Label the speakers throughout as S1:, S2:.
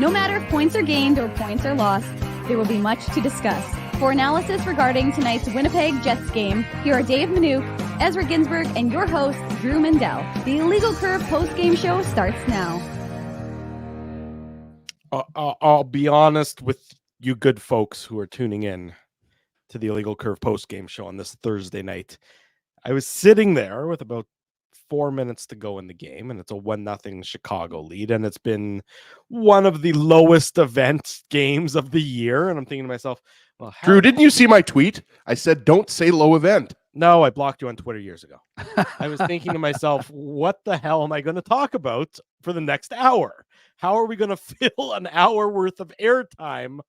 S1: No matter if points are gained or points are lost, there will be much to discuss. For analysis regarding tonight's Winnipeg Jets game, here are Dave Manouk, Ezra Ginsburg, and your host, Drew Mandel. The Illegal Curve post-game show starts now.
S2: I'll be honest with you good folks who are tuning in to the Illegal Curve post-game show on this Thursday night. I was sitting there with about 4 minutes to go in the game, and it's a 1-0 Chicago lead, and it's been one of the lowest event games of the year, and I'm thinking to myself, well,
S3: Drew, didn't you see my tweet? I said, don't say low event.
S2: No, I blocked you on Twitter years ago. I was thinking to myself, what the hell am I going to talk about for the next hour? How are we going to fill an hour worth of airtime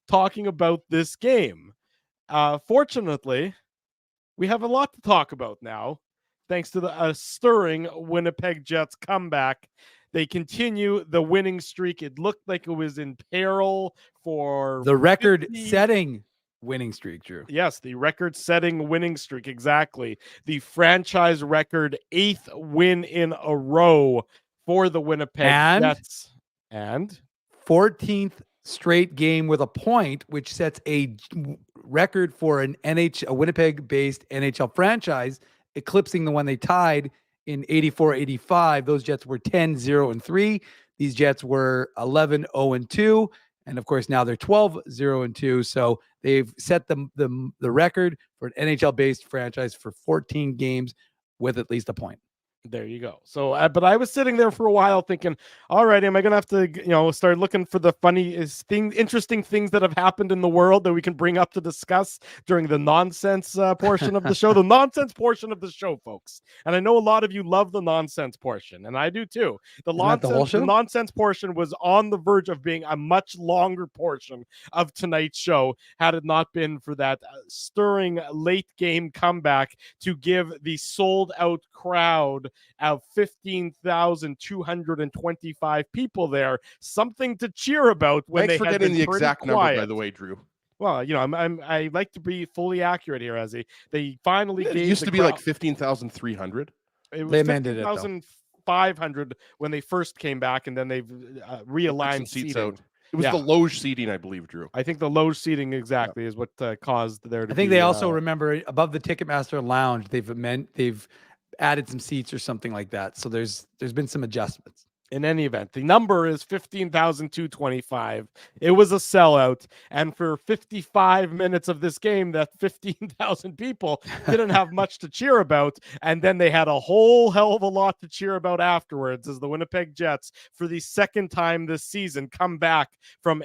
S2: talking about this game? Fortunately, we have a lot to talk about now, thanks to the stirring Winnipeg Jets comeback. They continue the winning streak. It looked like it was in peril for
S4: the record-setting winning streak, Drew.
S2: Yes, the record-setting winning streak, exactly. The franchise record 8th win in a row for the Winnipeg Jets. And
S4: 14th straight game with a point, which sets a record for a Winnipeg-based NHL franchise, eclipsing the one they tied in 84-85. Those Jets were 10-0-3. These Jets were 11-0-2. And of course, now they're 12-0-2. So they've set the record for an NHL-based franchise for 14 games with at least a point.
S2: There you go. So, but I was sitting there for a while thinking, all right, am I going to have to, start looking for the interesting things that have happened in the world that we can bring up to discuss during the nonsense portion of the show, the nonsense portion of the show, folks. And I know a lot of you love the nonsense portion, and I do too. The nonsense portion was on the verge of being a much longer portion of tonight's show had it not been for that stirring late game comeback to give the sold out crowd of 15,225 people there something to cheer about when
S3: Thanks
S2: they
S3: for
S2: had
S3: getting
S2: been
S3: the exact
S2: quiet.
S3: number, by the way, Drew.
S2: Well, I like to be fully accurate here, Ezzy. They finally
S3: it
S2: gave
S3: used to be
S2: crowd,
S3: like 15,300.
S2: It was
S4: they amended
S2: 15,500 when they first came back, and then they've realigned
S3: seats
S2: seating.
S3: out. It was the Loge seating, I believe, Drew.
S2: I think the Loge seating exactly is what caused there to
S4: I think
S2: be,
S4: they also remember above the Ticketmaster lounge, they've added some seats or something like that. So there's been some adjustments.
S2: In any event, the number is 15,225. It was a sellout. And for 55 minutes of this game, that 15,000 people didn't have much to cheer about. And then they had a whole hell of a lot to cheer about afterwards as the Winnipeg Jets, for the second time this season, come back from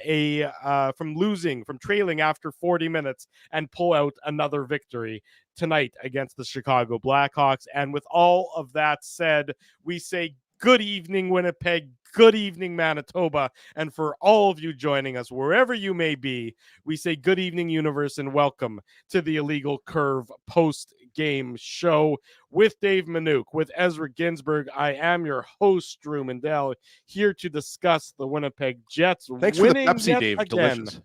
S2: trailing after 40 minutes and pull out another victory tonight against the Chicago Blackhawks. And with all of that said, we say good evening, Winnipeg. Good evening, Manitoba. And for all of you joining us, wherever you may be, we say good evening, universe, and welcome to the Illegal Curve post-game show with Dave Manouk, with Ezra Ginsburg. I am your host, Drew Mandel, here to discuss the Winnipeg Jets.
S3: Thanks for the Pepsi, Dave.
S2: Again.
S3: Delicious.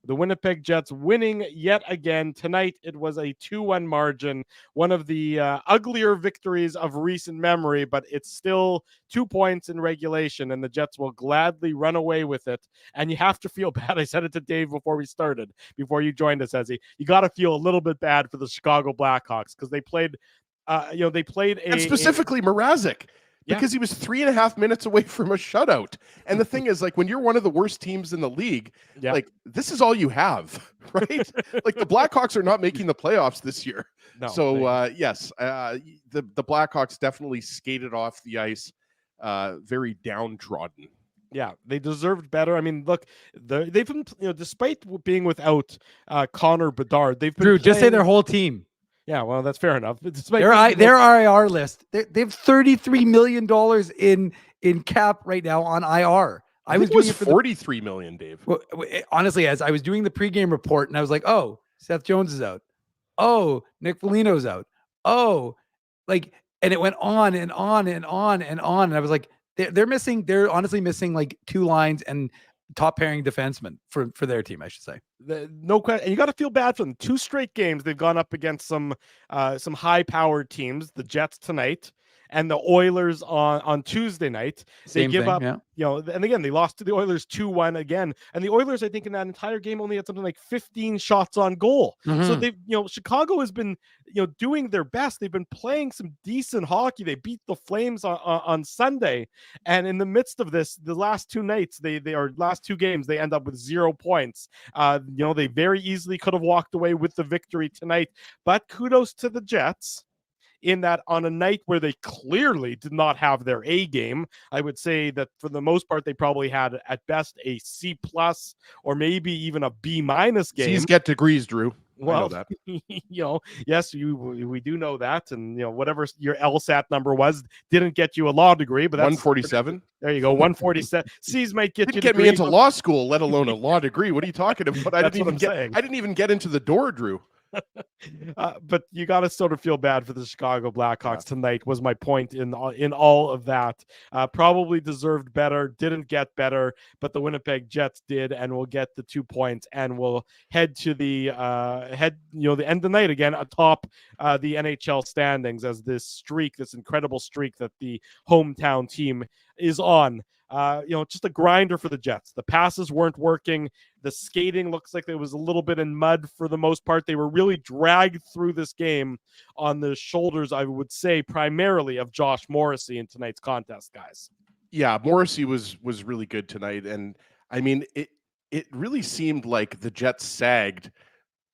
S2: The Winnipeg Jets winning yet again. Tonight, it was a 2-1 margin, one of the uglier victories of recent memory, but it's still 2 points in regulation, and the Jets will gladly run away with it. And you have to feel bad. I said it to Dave before you joined us, Ezzy. You got to feel a little bit bad for the Chicago Blackhawks because they played,
S3: and specifically Mrazek. Because he was 3.5 minutes away from a shutout. And the thing is, like, when you're one of the worst teams in the league, like, this is all you have, right? Like, the Blackhawks are not making the playoffs this year.
S2: No,
S3: so, yes, the Blackhawks definitely skated off the ice very downtrodden.
S2: Yeah, they deserved better. I mean, look, they've been, despite being without Connor Bedard, they've been
S4: Drew, just say their whole team.
S2: Yeah, well, that's fair enough.
S4: Their IR list. They have $33 million in cap right now on IR.
S3: I was doing it for $43 million, Dave.
S4: Well, honestly, as I was doing the pregame report, and I was like, "Oh, Seth Jones is out. Oh, Nick Foligno's out. Oh, like," and it went on and on and on and on. And I was like, "They're missing. They're honestly missing like 2 lines and top pairing defenseman for their team, I should say."
S2: No question. And you got to feel bad for them. 2 straight games they've gone up against some high-powered teams, the Jets tonight, and the Oilers on Tuesday night. They give up, and again, they lost to the Oilers 2-1 again. And the Oilers, I think, in that entire game only had something like 15 shots on goal. So they've, Chicago has been, doing their best. They've been playing some decent hockey. They beat the Flames on Sunday. And in the midst of this, the last two nights, last two games, they end up with 0 points. They very easily could have walked away with the victory tonight, but kudos to the Jets in that on a night where they clearly did not have their A game. I would say that for the most part, they probably had at best a C+ or maybe even a B- game.
S3: C's get degrees, Drew.
S2: Well, that. Yes, we do know that, and whatever your LSAT number was didn't get you a law degree, but that's
S3: 147.
S2: There you go, 147. C's might get you.
S3: Get me into law school, let alone a law degree. What are you talking about? I didn't even get into the door, Drew.
S2: But you got to sort of feel bad for the Chicago Blackhawks tonight, was my point in all of that. Probably deserved better, didn't get better, but the Winnipeg Jets did, and will get the 2 points, and will head to the the end of the night again atop the NHL standings as this incredible streak that the hometown team is on. Just a grinder for the Jets. The passes weren't working. The skating looks like it was a little bit in mud for the most part. They were really dragged through this game on the shoulders, I would say, primarily of Josh Morrissey in tonight's contest, guys.
S3: Yeah, Morrissey was really good tonight. And I mean, it really seemed like the Jets sagged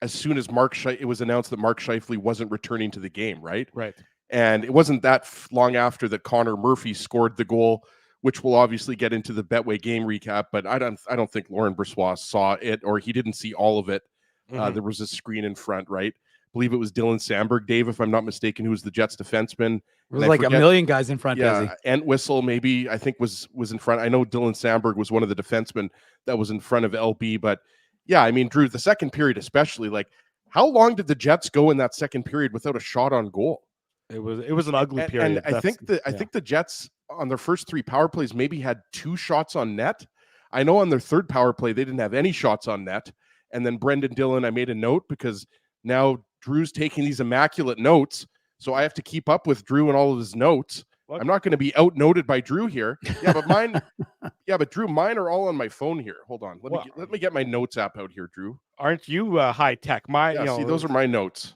S3: as soon as it was announced that Mark Scheifele wasn't returning to the game, right?
S2: Right.
S3: And it wasn't that long after that Connor Murphy scored the goal, which we'll obviously get into the Betway game recap, but I don't think Laurent Brossoit saw it, or he didn't see all of it. There was a screen in front, right? I believe it was Dylan Sandberg, Dave, if I'm not mistaken, who was the Jets defenseman.
S4: There was like a million guys in front.
S3: Yeah, Entwistle maybe, I think, was in front. I know Dylan Sandberg was one of the defensemen that was in front of LB, but yeah, I mean, Drew, the second period especially, like, how long did the Jets go in that second period without a shot on goal?
S2: It was an ugly period.
S3: And I think the Jets on their first 3 power plays maybe had 2 shots on net. I know on their third power play they didn't have any shots on net. And then Brendan Dillon, I made a note because now Drew's taking these immaculate notes, so I have to keep up with Drew and all of his notes. What? I'm not going to be outnoted by Drew here. Yeah, but mine. Yeah, but Drew, mine are all on my phone here. Hold on, let me get my notes app out here, Drew.
S2: Aren't you high tech?
S3: See, those are my notes.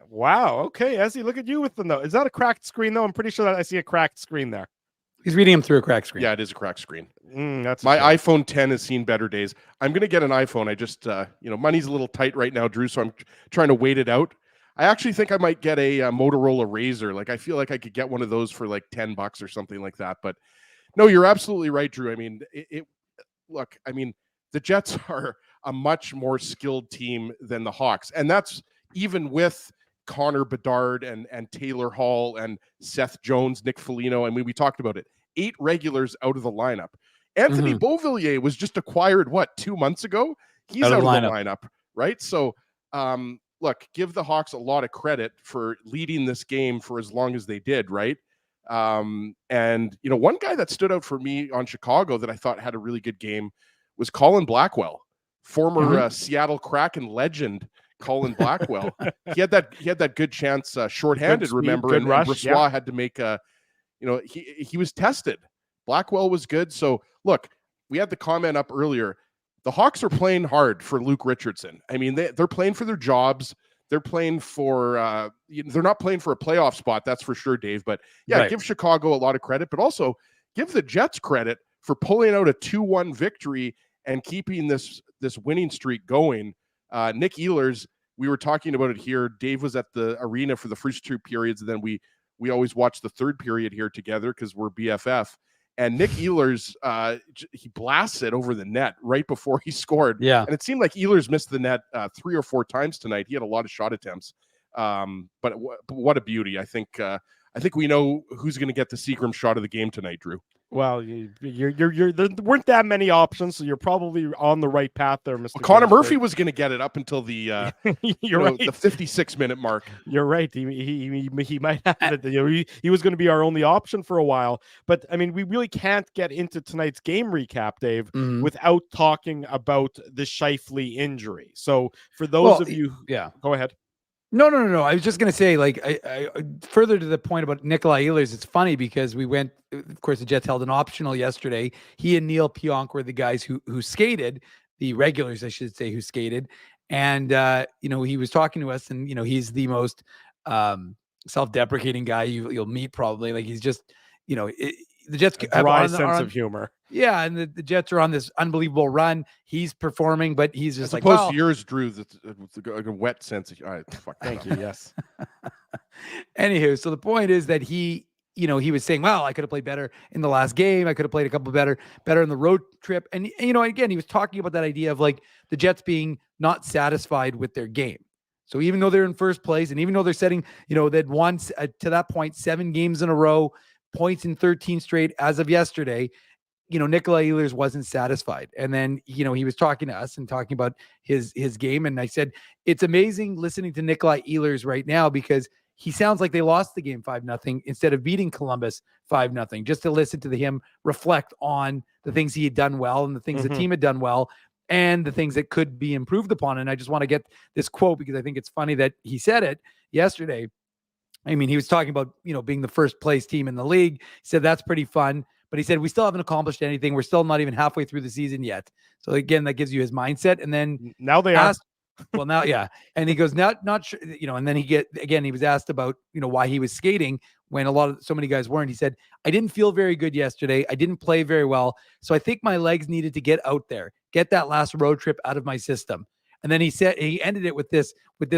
S2: Wow. Okay, Ezzy, look at you with the note. Is that a cracked screen though? I'm pretty sure that I see a cracked screen there.
S4: He's reading them through a cracked screen.
S3: Yeah, it is a cracked screen.
S2: That's
S3: my iPhone 10 has seen better days. I'm going to get an iPhone. I just, money's a little tight right now, Drew, so I'm trying to wait it out. I actually think I might get a Motorola Razr. Like, I feel like I could get one of those for like $10 or something like that. But no, you're absolutely right, Drew. I mean, look, I mean, the Jets are a much more skilled team than the Hawks. And that's even with Connor Bedard and Taylor Hall and Seth Jones, Nick Foligno. I mean, we talked about it. 8 regulars out of the lineup. Anthony Beauvillier was just acquired, 2 months ago? He's out of the lineup, right? So, look, give the Hawks a lot of credit for leading this game for as long as they did, right? And, one guy that stood out for me on Chicago that I thought had a really good game was Colin Blackwell, former Seattle Kraken legend. Colin Blackwell. he had that good chance shorthanded, remember, and Brossoit had to make he was tested. Blackwell was good. So look, we had the comment up earlier. The Hawks are playing hard for Luke Richardson. I mean, they're playing for their jobs. They're playing for they're not playing for a playoff spot, that's for sure, Dave. But yeah, right. Give Chicago a lot of credit, but also give the Jets credit for pulling out a 2-1 victory and keeping this winning streak going. Nick Ehlers, we were talking about it here. Dave was at the arena for the first 2 periods, and then we always watch the third period here together because we're BFF. And Nick Ehlers, he blasts it over the net right before he scored.
S4: Yeah,
S3: and it seemed like Ehlers missed the net 3 or 4 times tonight. He had a lot of shot attempts, but what a beauty! I think we know who's going to get the Seagram shot of the game tonight, Drew.
S2: Well, there weren't that many options, so you're probably on the right path there, Mr.
S3: Connor Murphy was going to get it up until the right. the 56-minute mark.
S2: You're right. He might have it. He was going to be our only option for a while. But I mean, we really can't get into tonight's game recap, Dave, without talking about the Scheifele injury. So for those of you,
S4: yeah,
S2: go ahead.
S4: No. I was just going to say, like, I further to the point about Nikolai Ehlers, it's funny because we went, of course, the Jets held an optional yesterday. He and Neil Pionk were the guys who skated, the regulars, I should say, who skated. And, he was talking to us, and, he's the most self-deprecating guy you'll meet probably. Like, he's just, the Jets
S2: have dry sense of humor.
S4: Yeah, and the Jets are on this unbelievable run. He's performing, but he's just
S3: like, well, yours, Drew, that's a wet sense of. All right, fuck.
S2: Thank you. Yes.
S4: Anywho, so the point is that he was saying, well, I could have played better in the last game. I could have played a couple better in the road trip. And, again, he was talking about that idea of like the Jets being not satisfied with their game. So even though they're in first place, and even though they're setting, they'd won to that point 7 games in a row, points in 13 straight as of yesterday, Nikolai Ehlers wasn't satisfied. And then, he was talking to us and talking about his game. And I said, it's amazing listening to Nikolai Ehlers right now because he sounds like they lost the game 5-0 instead of beating Columbus 5-0, just to listen to him reflect on the things he had done well and the things the team had done well and the things that could be improved upon. And I just want to get this quote because I think it's funny that he said it yesterday. I mean, he was talking about, being the first place team in the league. He said, that's pretty fun. But he said, we still haven't accomplished anything. We're still not even halfway through the season yet. So again, that gives you his mindset. And then
S2: now they are.
S4: Well, now, yeah. And he goes, not sure, and then he was asked about, why he was skating when so many guys weren't. He said, I didn't feel very good yesterday. I didn't play very well. So I think my legs needed to get out there, get that last road trip out of my system. And then he ended it with this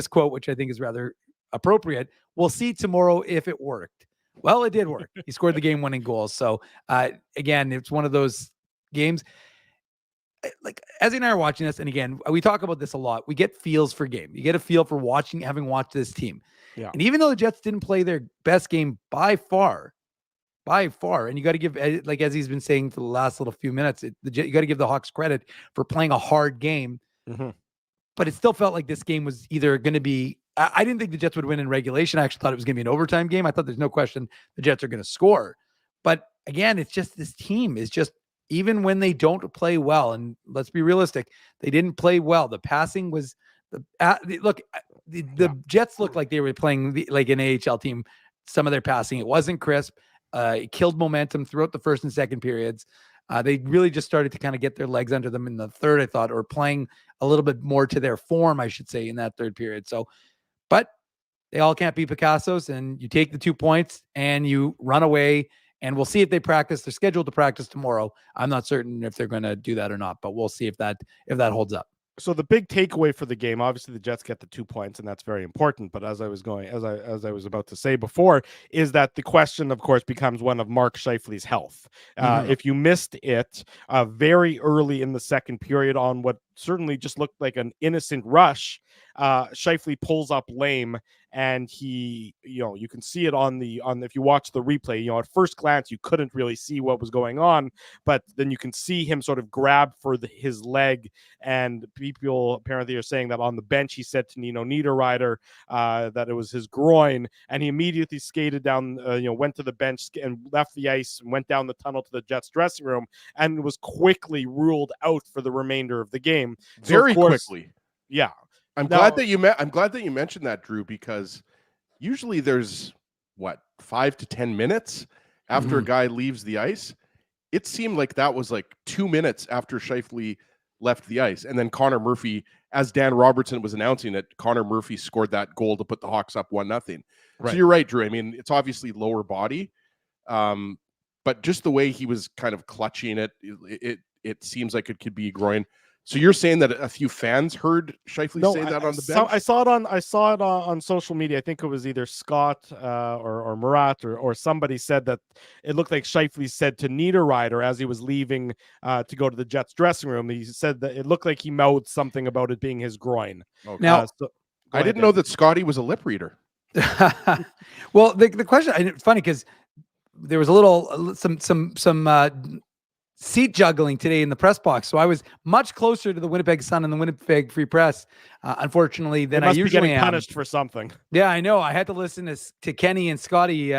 S4: quote, which I think is rather appropriate. We'll see tomorrow if it worked. Well, it did work. He scored the game-winning goal. So again, it's one of those games. Like Ezzy and I are watching this, and again, we talk about this a lot. We get feels for game. You get a feel for having watched this team.
S2: Yeah.
S4: And even though the Jets didn't play their best game by far, and you got to give, like as he's been saying for the last little few minutes, you got to give the Hawks credit for playing a hard game.
S2: Mm-hmm.
S4: But it still felt like this game was either going to be. I didn't think the Jets would win in regulation. I actually thought it was going to be an overtime game. I thought there's no question the Jets are going to score. But again, it's just this team is just. Even when they don't play well, and let's be realistic, they didn't play well. The passing was the Jets looked like they were playing like an AHL team. Some of their passing, it wasn't crisp. It killed momentum throughout the first and second periods. They really just started to kind of get their legs under them in the third, I thought, or playing a little bit more to their form, I should say, in that third period. So, but they all can't be Picassos, and you take the 2 points and you run away. And we'll see if they practice. They're scheduled to practice tomorrow. I'm not certain if they're going to do that or not, but we'll see if that holds up.
S2: So the big takeaway for the game, obviously the Jets get the 2 points, and that's very important. But as I was about to say before, is that the question, of course, becomes one of Mark Scheifele's health. If you missed it very early in the second period on what certainly just looked like an innocent rush, Scheifele pulls up lame, and he, you can see it on if you watch the replay, at first glance, you couldn't really see what was going on, but then you can see him sort of grab for his leg, and people apparently are saying that on the bench, he said to Nino Niederreiter that it was his groin, and he immediately skated down, went to the bench and left the ice and went down the tunnel to the Jets dressing room, and was quickly ruled out for the remainder of the game.
S3: Very quickly.
S2: Yeah.
S3: I'm glad that you mentioned that, Drew, because usually there's 5 to 10 minutes after a guy leaves the ice. It seemed like that was like 2 minutes after Scheifele left the ice, and then Connor Murphy, as Dan Robertson was announcing it, Connor Murphy scored that goal to put the Hawks up 1-0. Right. So you're right, Drew. I mean, it's obviously lower body, but just the way he was kind of clutching it, it seems like it could be groin. So you're saying that a few fans heard Scheifele say that on the bench?
S2: I saw it on social media. I think it was either Scott or Murat or somebody said that it looked like Scheifele said to Niederreiter as he was leaving to go to the Jets dressing room. He said that it looked like he mouthed something about it being his groin.
S3: Okay. Now, I didn't know that Scotty was a lip reader.
S4: Well, the question, it's funny because there was a little some seat juggling today in the press box. So I was much closer to the Winnipeg Sun and the Winnipeg Free Press, unfortunately, than I usually am.
S2: Punished for something.
S4: Yeah, I know. I had to listen to Kenny and Scotty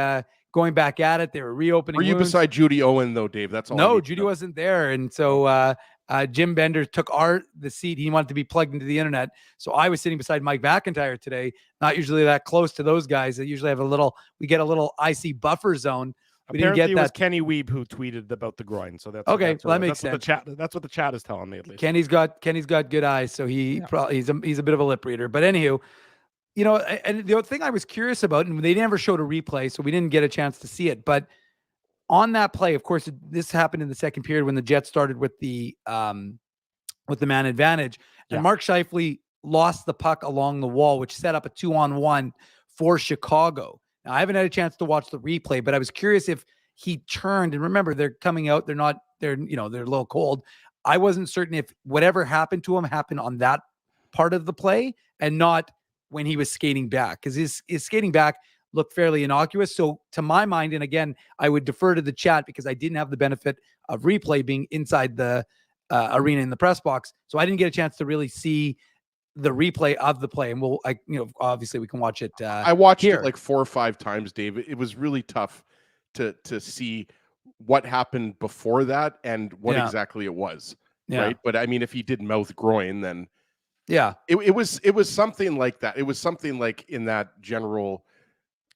S4: going back at it. They were reopening.
S3: Were you beside Judy Owen though, Dave? That's all.
S4: No, Judy wasn't there. And so, Jim Bender took the seat. He wanted to be plugged into the internet. So I was sitting beside Mike McIntyre today, not usually that close to those guys. They usually have we get a little IC buffer zone. We
S2: Apparently
S4: didn't get
S2: it
S4: that.
S2: was Kenny Weeb who tweeted about the groin. So that's
S4: okay. That
S2: that's
S4: makes sense.
S2: That's what the chat is telling me, at least.
S4: Kenny's got good eyes. So he's a bit of a lip reader, but anywho, and the thing I was curious about, and they never showed a replay, so we didn't get a chance to see it, but on that play, of course, this happened in the second period when the Jets started with the man advantage, and Mark Scheifele lost the puck along the wall, which set up a 2-on-1 for Chicago. Now, I haven't had a chance to watch the replay, but I was curious if he turned, and remember, they're coming out, they're a little cold. I wasn't certain if whatever happened to him happened on that part of the play and not when he was skating back, because his skating back looked fairly innocuous. So to my mind, and again, I would defer to the chat because I didn't have the benefit of replay being inside the arena in the press box. So I didn't get a chance to really see the replay of the play. And obviously we can watch it.
S3: I watched it like 4 or 5 times, Dave. It was really tough to see what happened before that and what exactly it was. Yeah. Right. But I mean, if he did mouth groin, then it was something like that. It was something like in that general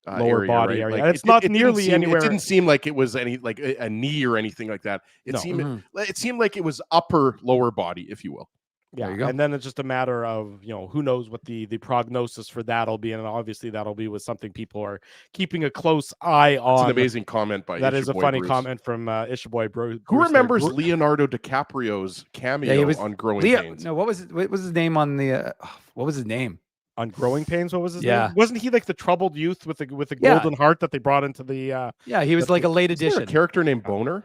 S2: lower
S3: area,
S2: body
S3: right?
S2: area.
S3: Like
S2: it's not nearly anywhere.
S3: It didn't seem like it was any like a knee or anything like that. It seemed like it was upper lower body, if you will.
S2: Yeah, and then it's just a matter of, who knows what the prognosis for that'll be, and obviously that'll be with something people are keeping a close eye on.
S3: It's an amazing comment by
S2: that
S3: Ishaboy
S2: is a funny
S3: Bruce.
S2: Comment from Ishaboy Bruce.
S3: Who remembers Leonardo DiCaprio's cameo on Growing Pains?
S4: No, what was his name on the? What was his name?
S2: On Growing Pains, what was his name? Wasn't he like the troubled youth with the golden heart that they brought into the?
S4: He was like a late addition.
S3: A character named Boner.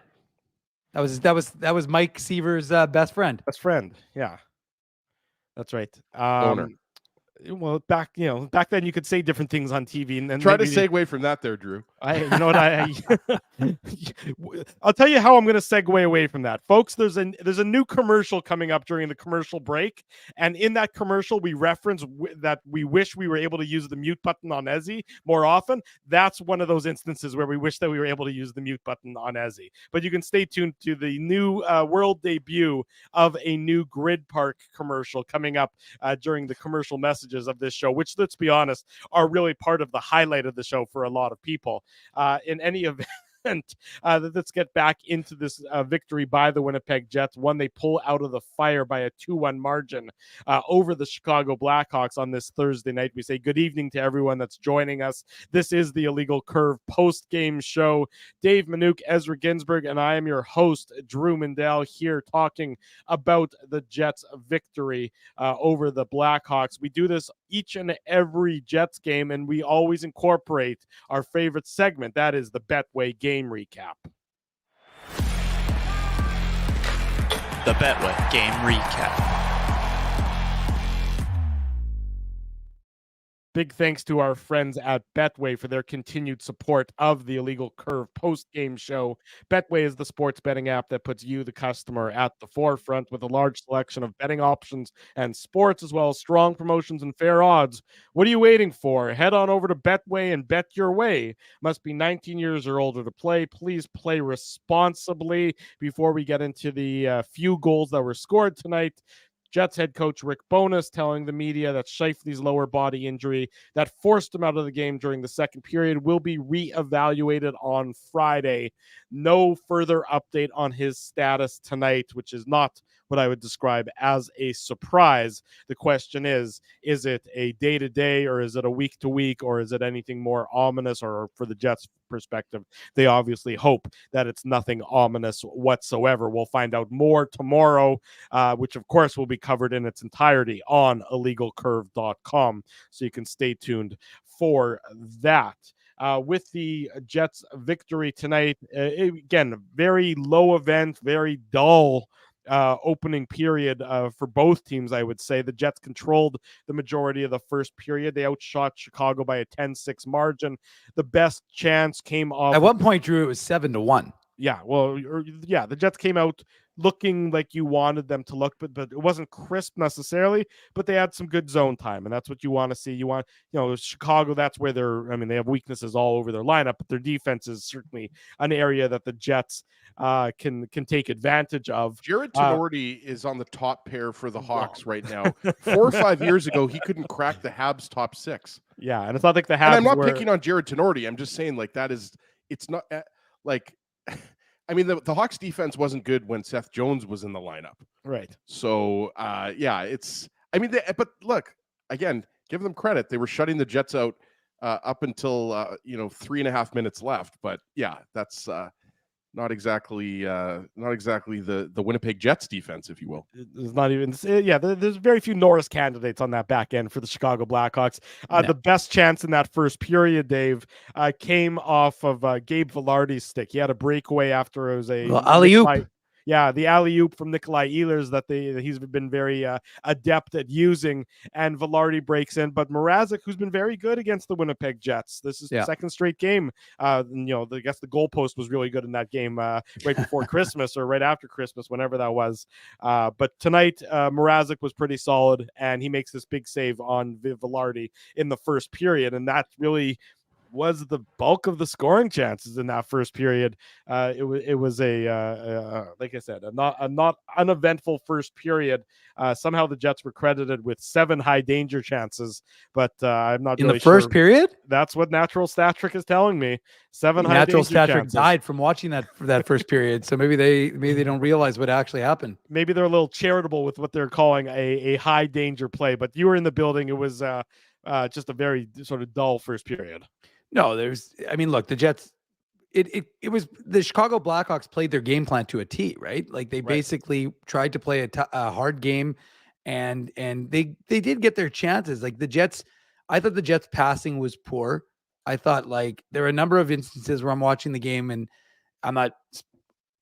S4: That was Mike Seaver's best friend.
S2: Yeah. That's right.
S3: Boner.
S2: Well, back then you could say different things on TV, and
S3: try to segue from that there, Drew.
S2: I'll tell you how I'm going to segue away from that, folks. There's a new commercial coming up during the commercial break, and in that commercial we reference that we wish we were able to use the mute button on Ezzy more often. That's one of those instances where we wish that we were able to use the mute button on Ezzy. But you can stay tuned to the new world debut of a new Grid Park commercial coming up during the commercial messages of this show, which, let's be honest, are really part of the highlight of the show for a lot of people. In any event, let's get back into this victory by the Winnipeg Jets, one they pull out of the fire by a 2-1 margin over the Chicago Blackhawks on this Thursday night. We say good evening to everyone that's joining us. This is the Illegal Curve post-game show. Dave Manouk, Ezra Ginsburg, and I am your host, Drew Mindell, here talking about the Jets' victory over the Blackhawks. We do this each and every Jets game, and we always incorporate our favorite segment. That is the Betway Game Recap.
S5: The Betway Game Recap.
S2: Big thanks to our friends at Betway for their continued support of the Illegal Curve post-game show. Betway is the sports betting app that puts you, the customer, at the forefront with a large selection of betting options and sports, as well as strong promotions and fair odds. What are you waiting for? Head on over to Betway and bet your way. Must be 19 years or older to play. Please play responsibly. Before we get into the few goals that were scored tonight, Jets head coach Rick Bowness telling the media that Scheifele's lower body injury that forced him out of the game during the second period will be reevaluated on Friday. No further update on his status tonight, which is not what I would describe as a surprise. The question is it a day-to-day, or is it a week-to-week, or is it anything more ominous? Or for the Jets' perspective, they obviously hope that it's nothing ominous whatsoever. We'll find out more tomorrow, which of course will be covered in its entirety on illegalcurve.com, so you can stay tuned for that. With the Jets' victory tonight, again, very low event, very dull opening period for both teams, I would say. The Jets controlled the majority of the first period. They outshot Chicago by a 10-6 margin. The best chance came off.
S4: At one point, Drew, it was 7-1.
S2: Yeah, well, the Jets came out looking like you wanted them to look, but it wasn't crisp necessarily, but they had some good zone time, and that's what you want to see. You want, Chicago, that's where they have weaknesses all over their lineup, but their defense is certainly an area that the Jets can take advantage of.
S3: Jared Tenorti is on the top pair for the Hawks right now. 4 or 5 years ago, he couldn't crack the Habs top 6.
S2: Yeah, and it's not like the Habs.
S3: And I'm not picking on Jared Tenorti. I'm just saying, like, it's not like. I mean, the Hawks defense wasn't good when Seth Jones was in the lineup.
S2: Right.
S3: So, but look, again, give them credit. They were shutting the Jets out up until, 3.5 minutes left. But yeah, that's not exactly the Winnipeg Jets defense, if you will.
S2: There's not even there's very few Norris candidates on that back end for the Chicago Blackhawks. No. The best chance in that first period, Dave, came off of Gabe Vilardi's stick. He had a breakaway after it was a
S4: alley-oop.
S2: Yeah, the alley-oop from Nikolai Ehlers that he's been very adept at using, and Vilardi breaks in. But Mrazek, who's been very good against the Winnipeg Jets, this is the second straight game. I guess the goalpost was really good in that game right before Christmas or right after Christmas, whenever that was. But tonight, Mrazek was pretty solid, and he makes this big save on Vilardi in the first period, and that really was the bulk of the scoring chances in that first period. It was like I said, a not uneventful first period. Somehow the Jets were credited with 7 high danger chances, but I'm not
S4: in
S2: really
S4: the first period.
S2: That's what Natural Stat Trick is telling me. 7 high danger chances.
S4: Natural Stat Trick died from watching that first period, so maybe they don't realize what actually happened.
S2: Maybe they're a little charitable with what they're calling a high danger play. But you were in the building. It was just a very sort of dull first period.
S4: No, look, the Jets, it was the Chicago Blackhawks played their game plan to a T, right? Like they basically tried to play a hard game, and they did get their chances. Like the Jets, I thought the Jets passing was poor. I thought like there were a number of instances where I'm watching the game and I'm not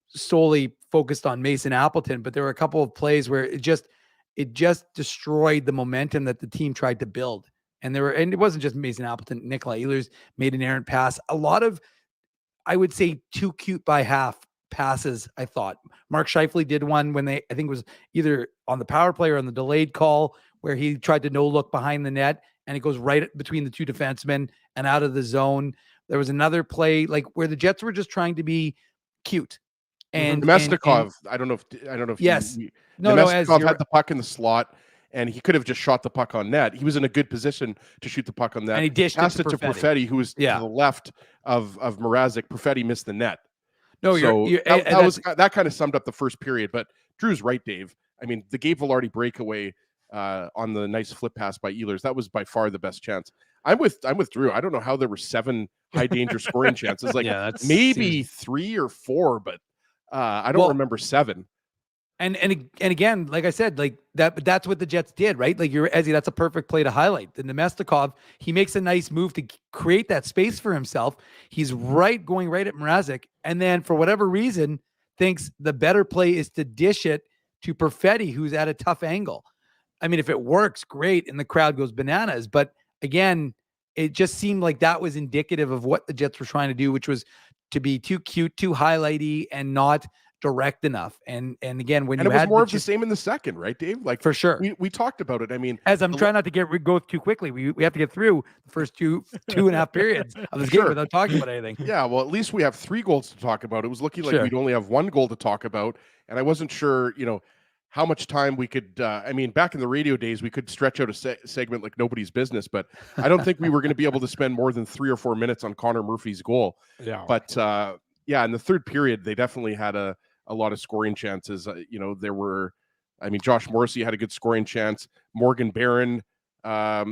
S4: solely focused on Mason Appleton, but there were a couple of plays where it just destroyed the momentum that the team tried to build. And it wasn't just Mason Appleton. Nikolai Ehlers made an errant pass. A lot of, I would say, too cute by half passes. I thought Mark Scheifele did one when I think it was either on the power play or on the delayed call where he tried to no look behind the net and it goes right between the two defensemen and out of the zone. There was another play like where the Jets were just trying to be cute. And
S3: Nemestikov, I don't know if
S4: yes,
S3: Nemestikov had the puck in the slot. And he could have just shot the puck on net. He was in a good position to shoot the puck on net.
S4: And he dished it to
S3: Perfetti, who was to the left of Mrazek. Perfetti missed the net.
S4: No,
S3: that kind of summed up the first period. But Drew's right, Dave. I mean, the Gabe Vilardi breakaway on the nice flip pass by Ehlers, that was by far the best chance. I'm with Drew. I don't know how there were 7 high danger scoring chances. Like maybe 3 or 4, but I don't remember 7.
S4: And again, like I said, like that's what the Jets did, right? Like Ezzy, that's a perfect play to highlight. The Nemestikov, he makes a nice move to create that space for himself. He's going right at Mrazek, and then for whatever reason, thinks the better play is to dish it to Perfetti, who's at a tough angle. I mean, if it works, great, and the crowd goes bananas. But again, it just seemed like that was indicative of what the Jets were trying to do, which was to be too cute, too highlighty, and not direct enough. And again, when
S3: it was more of the same in the second, right, Dave? Like
S4: for sure,
S3: we talked about it. I mean,
S4: as I'm trying not to go too quickly, we have to get through the first two and a half periods of this game without talking about anything.
S3: Yeah, well, at least we have 3 goals to talk about. It was looking like we'd only have 1 goal to talk about, and I wasn't sure, how much time we could. I mean, back in the radio days, we could stretch out a segment like nobody's business, but I don't think we were going to be able to spend more than 3 or 4 minutes on Connor Murphy's goal.
S2: Yeah,
S3: but in the third period, they definitely had a lot of scoring chances. There were, Josh Morrissey had a good scoring chance. Morgan Barron had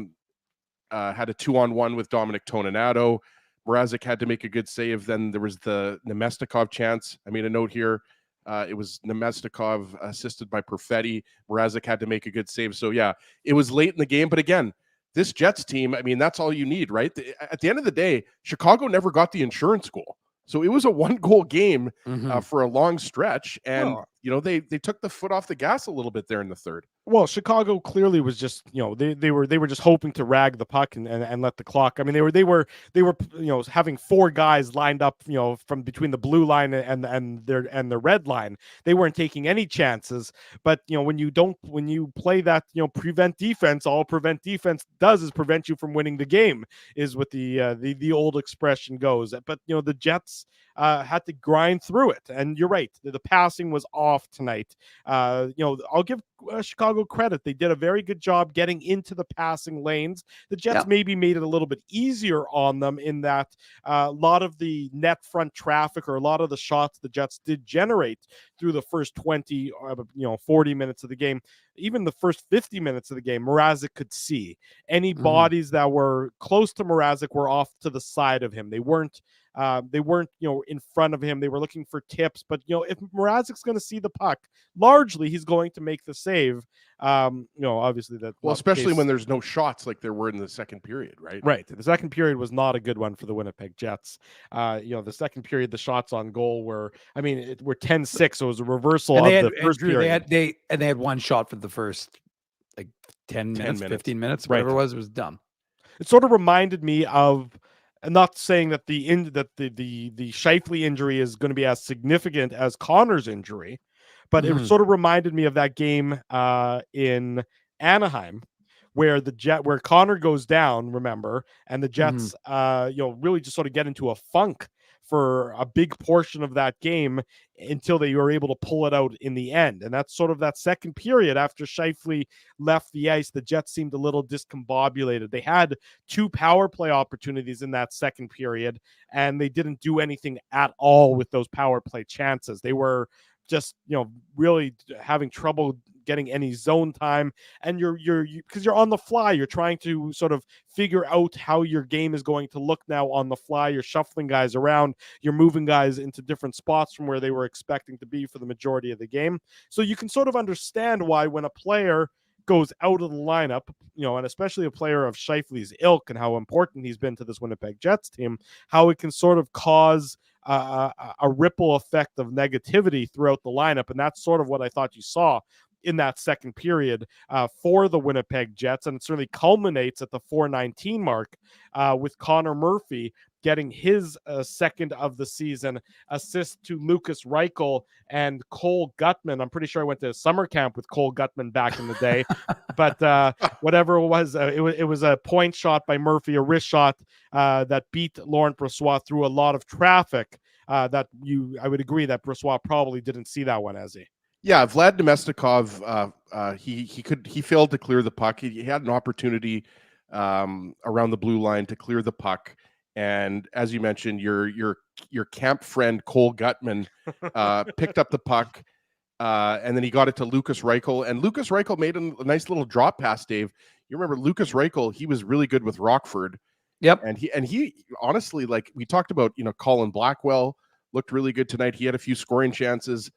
S3: a 2-on-1 with Dominic Toninato. Mrazek had to make a good save. Then there was the Nemestikov chance. I made a note here. It was Nemestikov assisted by Perfetti. Mrazek had to make a good save. So, yeah, it was late in the game. But again, this Jets team, that's all you need, right? At the end of the day, Chicago never got the insurance goal. So it was a 1-goal game for a long stretch. And they took the foot off the gas a little bit there in the third.
S2: Well, Chicago clearly was just, they were just hoping to rag the puck and let the clock. I mean, they were having four guys lined up, from between the blue line and the red line. They weren't taking any chances. But when you play that prevent defense, all prevent defense does is prevent you from winning the game, is what the old expression goes. But the Jets had to grind through it, and you're right. The passing was off tonight. I'll give Chicago credit. They did a very good job getting into the passing lanes. The Jets maybe made it a little bit easier on them in that a lot of the net front traffic, or a lot of the shots the Jets did generate through the first 20, 40 minutes of the game, even the first 50 minutes of the game, Mrazek could see. Any bodies that were close to Mrazek were off to the side of him. They weren't in front of him. They were looking for tips. But, if Mrazek's going to see the puck, largely he's going to make the save. Obviously that.
S3: Well, especially when there's no shots like there were in the second period, right?
S2: Right. The second period was not a good one for the Winnipeg Jets. The second period, the shots on goal were 10-6. So it was a reversal of the first period.
S4: They had one shot for the first 10 minutes, 15 minutes, whatever it was dumb.
S2: It sort of reminded me of, I'm not saying that the Scheifele injury is going to be as significant as Connor's injury, but it sort of reminded me of that game in Anaheim where Connor goes down, remember, and the Jets really just sort of get into a funk for a big portion of that game until they were able to pull it out in the end. And that's sort of that second period after Scheifele left the ice. The Jets seemed a little discombobulated. They had 2 power play opportunities in that second period, and they didn't do anything at all with those power play chances. They were just, really having trouble getting any zone time, and you're because you're on the fly, you're trying to sort of figure out how your game is going to look now on the fly. You're shuffling guys around, you're moving guys into different spots from where they were expecting to be for the majority of the game. So you can sort of understand why when a player goes out of the lineup, and especially a player of Scheifele's ilk and how important he's been to this Winnipeg Jets team, how it can sort of cause a ripple effect of negativity throughout the lineup. And that's sort of what I thought you saw in that second period for the Winnipeg Jets. And it certainly culminates at the 4:19 mark with Connor Murphy getting his second of the season assist to Lucas Reichel and Cole Gutman. I'm pretty sure I went to summer camp with Cole Gutman back in the day, but whatever it was a point shot by Murphy, a wrist shot that beat Laurent Brossoit through a lot of traffic. I would agree that Brossoit probably didn't see that one, as he.
S3: Yeah, Vlad Nemestikov, he failed to clear the puck. He had an opportunity around the blue line to clear the puck, and as you mentioned, your camp friend Cole Gutman picked up the puck, and then he got it to Lucas Reichel, and Lucas Reichel made a nice little drop pass. Dave, you remember Lucas Reichel? He was really good with Rockford.
S4: Yep,
S3: and he honestly, like we talked about, Colin Blackwell looked really good tonight. He had a few scoring chances.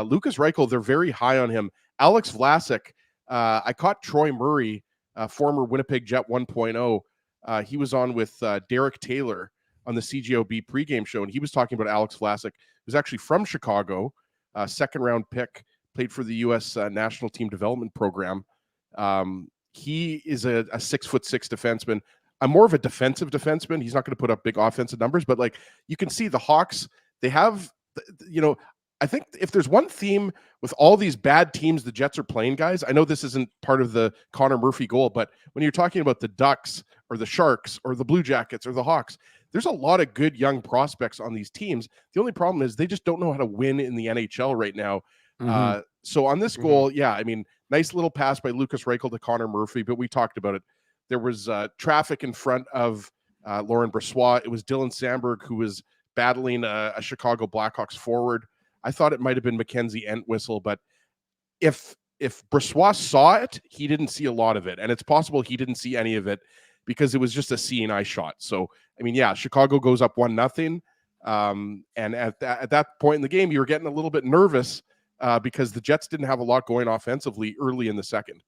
S3: Lucas Reichel, they're very high on him. Alex Vlasic, I caught Troy Murray, former Winnipeg Jet 1.0. He was on with Derek Taylor on the CGOB pregame show, and he was talking about Alex Vlasic, who's actually from Chicago, second-round pick, played for the U.S. National Team Development Program. He is a 6'6" defenseman. I'm more of a defensive defenseman. He's not going to put up big offensive numbers, but you can see the Hawks, they have, I think if there's one theme with all these bad teams the Jets are playing, guys, I know this isn't part of the Connor Murphy goal, but when you're talking about the Ducks or the Sharks or the Blue Jackets or the Hawks, there's a lot of good young prospects on these teams. The only problem is they just don't know how to win in the NHL right now. So on this goal, nice little pass by Lucas Reichel to Connor Murphy, but we talked about it. There was traffic in front of Laurent Brossoit. It was Dylan Sandberg who was battling a Chicago Blackhawks forward. I thought it might have been Mackenzie Entwistle, but if Brossoit saw it, he didn't see a lot of it. And it's possible he didn't see any of it because it was just a seeing eye shot. So, Chicago goes up 1-0. And at that point in the game, you were getting a little bit nervous because the Jets didn't have a lot going offensively early in the second.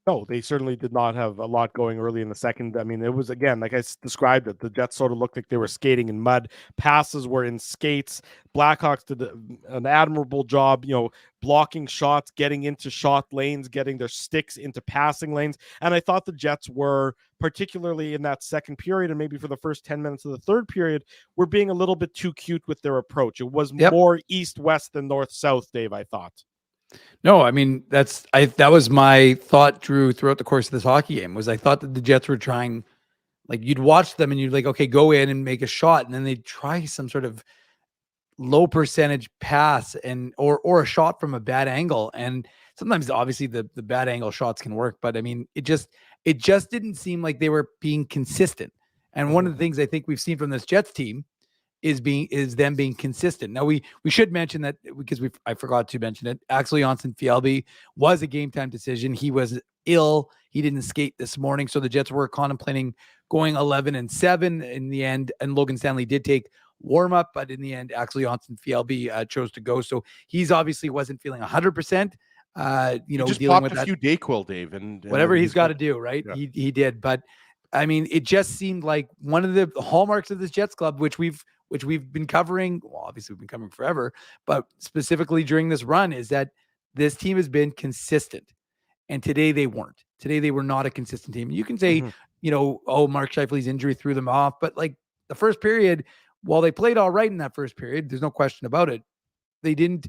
S2: No, they certainly did not have a lot going early in the second. I mean, it was, again, like I described it, the Jets sort of looked like they were skating in mud. Passes were in skates. Blackhawks did an admirable job, blocking shots, getting into shot lanes, getting their sticks into passing lanes. And I thought the Jets were, particularly in that second period and maybe for the first 10 minutes of the third period, were being a little bit too cute with their approach. It was more east-west than north-south, Dave, I thought.
S4: No, I mean, that was my thought, Drew, throughout the course of this hockey game. Was I thought that the Jets were trying, like, you'd watch them and you'd like, okay, go in and make a shot, and then they'd try some sort of low percentage pass or a shot from a bad angle. And sometimes obviously the bad angle shots can work, but I mean, it just didn't seem like they were being consistent. And one of the things I think we've seen from this Jets team is them being consistent. Now we should mention that, because I forgot to mention it. Axel Jonsson-Fjällby was a game time decision. He was ill. He didn't skate this morning, so the Jets were contemplating going 11-7 in the end. And Logan Stanley did take warm up, but in the end, Axel Jonsson-Fjällby chose to go. So he's obviously wasn't feeling 100%.
S3: He just dealing with a few Dayquil, Dave, and
S4: whatever he's got to do, right? Yeah. He did, but I mean, it just seemed like one of the hallmarks of this Jets club, which we've been covering. Well, obviously we've been covering forever, but specifically during this run, is that this team has been consistent. And today they weren't. Today they were not a consistent team. You can say, Mark Scheifele's injury threw them off, but like the first period, while they played all right in that first period, there's no question about it. They didn't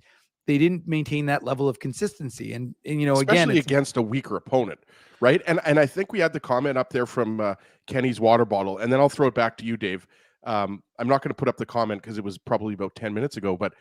S4: maintain that level of consistency. And
S3: especially
S4: again,
S3: against a weaker opponent, right? And I think we had the comment up there from Kenny's water bottle, and then I'll throw it back to you, Dave. I'm not going to put up the comment because it was probably about 10 minutes ago, but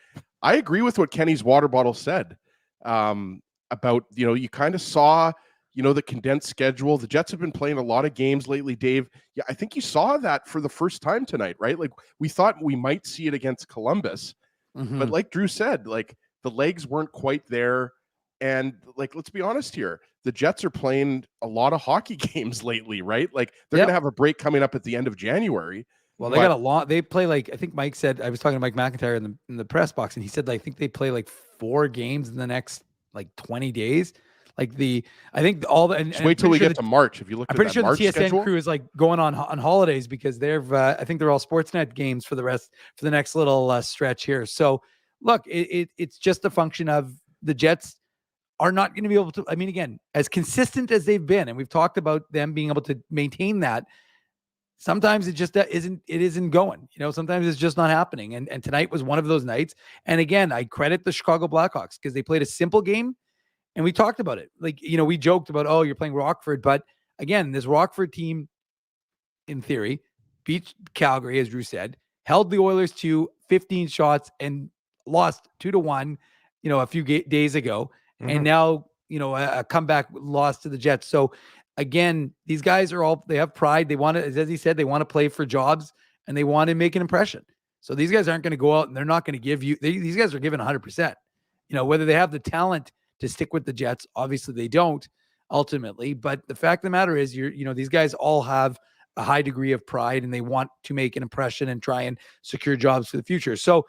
S3: I agree with what Kenny's water bottle said about, you kind of saw, the condensed schedule. The Jets have been playing a lot of games lately, Dave. Yeah, I think you saw that for the first time tonight, right? Like, we thought we might see it against Columbus, but like Drew said, like, the legs weren't quite there. And like, let's be honest here, the Jets are playing a lot of hockey games lately, right? Like, they're going to have a break coming up at the end of January.
S4: Well, they got a lot. They play, like, I think Mike said, I was talking to Mike McIntyre in the press box, and he said, I think they play like 4 games in the next like 20 days. Like I think all the, and
S3: wait till we get to March. If you look,
S4: I'm pretty sure
S3: March
S4: the TSN
S3: schedule
S4: crew is like going on holidays because they've, I think they're all Sportsnet games for the next little stretch here. So look, it's just a function of the Jets are not going to be able to, I mean, again, as consistent as they've been, and we've talked about them being able to maintain that, sometimes it just isn't going, sometimes it's just not happening. And tonight was one of those nights. And again, I credit the Chicago Blackhawks because they played a simple game, and we talked about it. Like, we joked about, oh, you're playing Rockford, but again, this Rockford team, in theory, beat Calgary, as Drew said, held the Oilers to 15 shots and lost 2-1, a few days ago. And now, a comeback loss to the Jets. So again, these guys they have pride. They want to, as he said, they want to play for jobs and they want to make an impression. So these guys aren't going to go out and they're not going to give you, these guys are given 100%, whether they have the talent to stick with the Jets. Obviously they don't ultimately, but the fact of the matter is these guys all have a high degree of pride and they want to make an impression and try and secure jobs for the future. So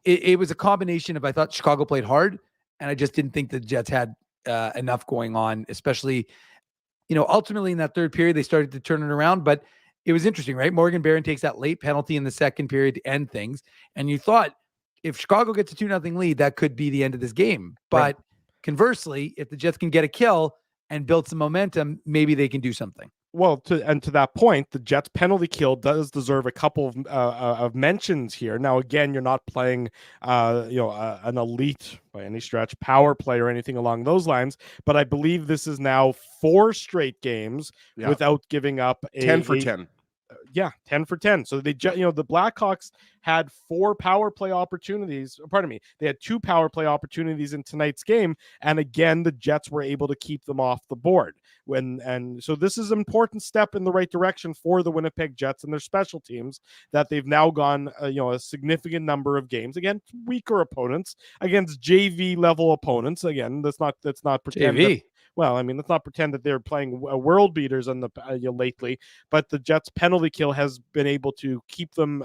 S4: it was a combination of, I thought Chicago played hard, and I just didn't think the Jets had enough going on, especially, ultimately in that third period, they started to turn it around, but it was interesting, right? Morgan Barron takes that late penalty in the second period to end things. And you thought if Chicago gets a 2-0 lead, that could be the end of this game. But conversely, if the Jets can get a kill and build some momentum, maybe they can do something.
S2: Well, to that point, the Jets penalty kill does deserve a couple of mentions here. Now, again, you're not playing, an elite by any stretch power play or anything along those lines, but I believe this is now 4 straight games without giving up
S3: 10 for 10.
S2: 10 for 10. So the Blackhawks had 4 power play opportunities. Pardon me. They had 2 power play opportunities in tonight's game. And again, the Jets were able to keep them off the board. So this is an important step in the right direction for the Winnipeg Jets and their special teams, that they've now gone, a significant number of games against weaker opponents, against JV level opponents. Again, that's not pretend.
S4: JV.
S2: well, I mean, let's not pretend that they're playing world beaters on the lately, but the Jets' penalty kill has been able to keep them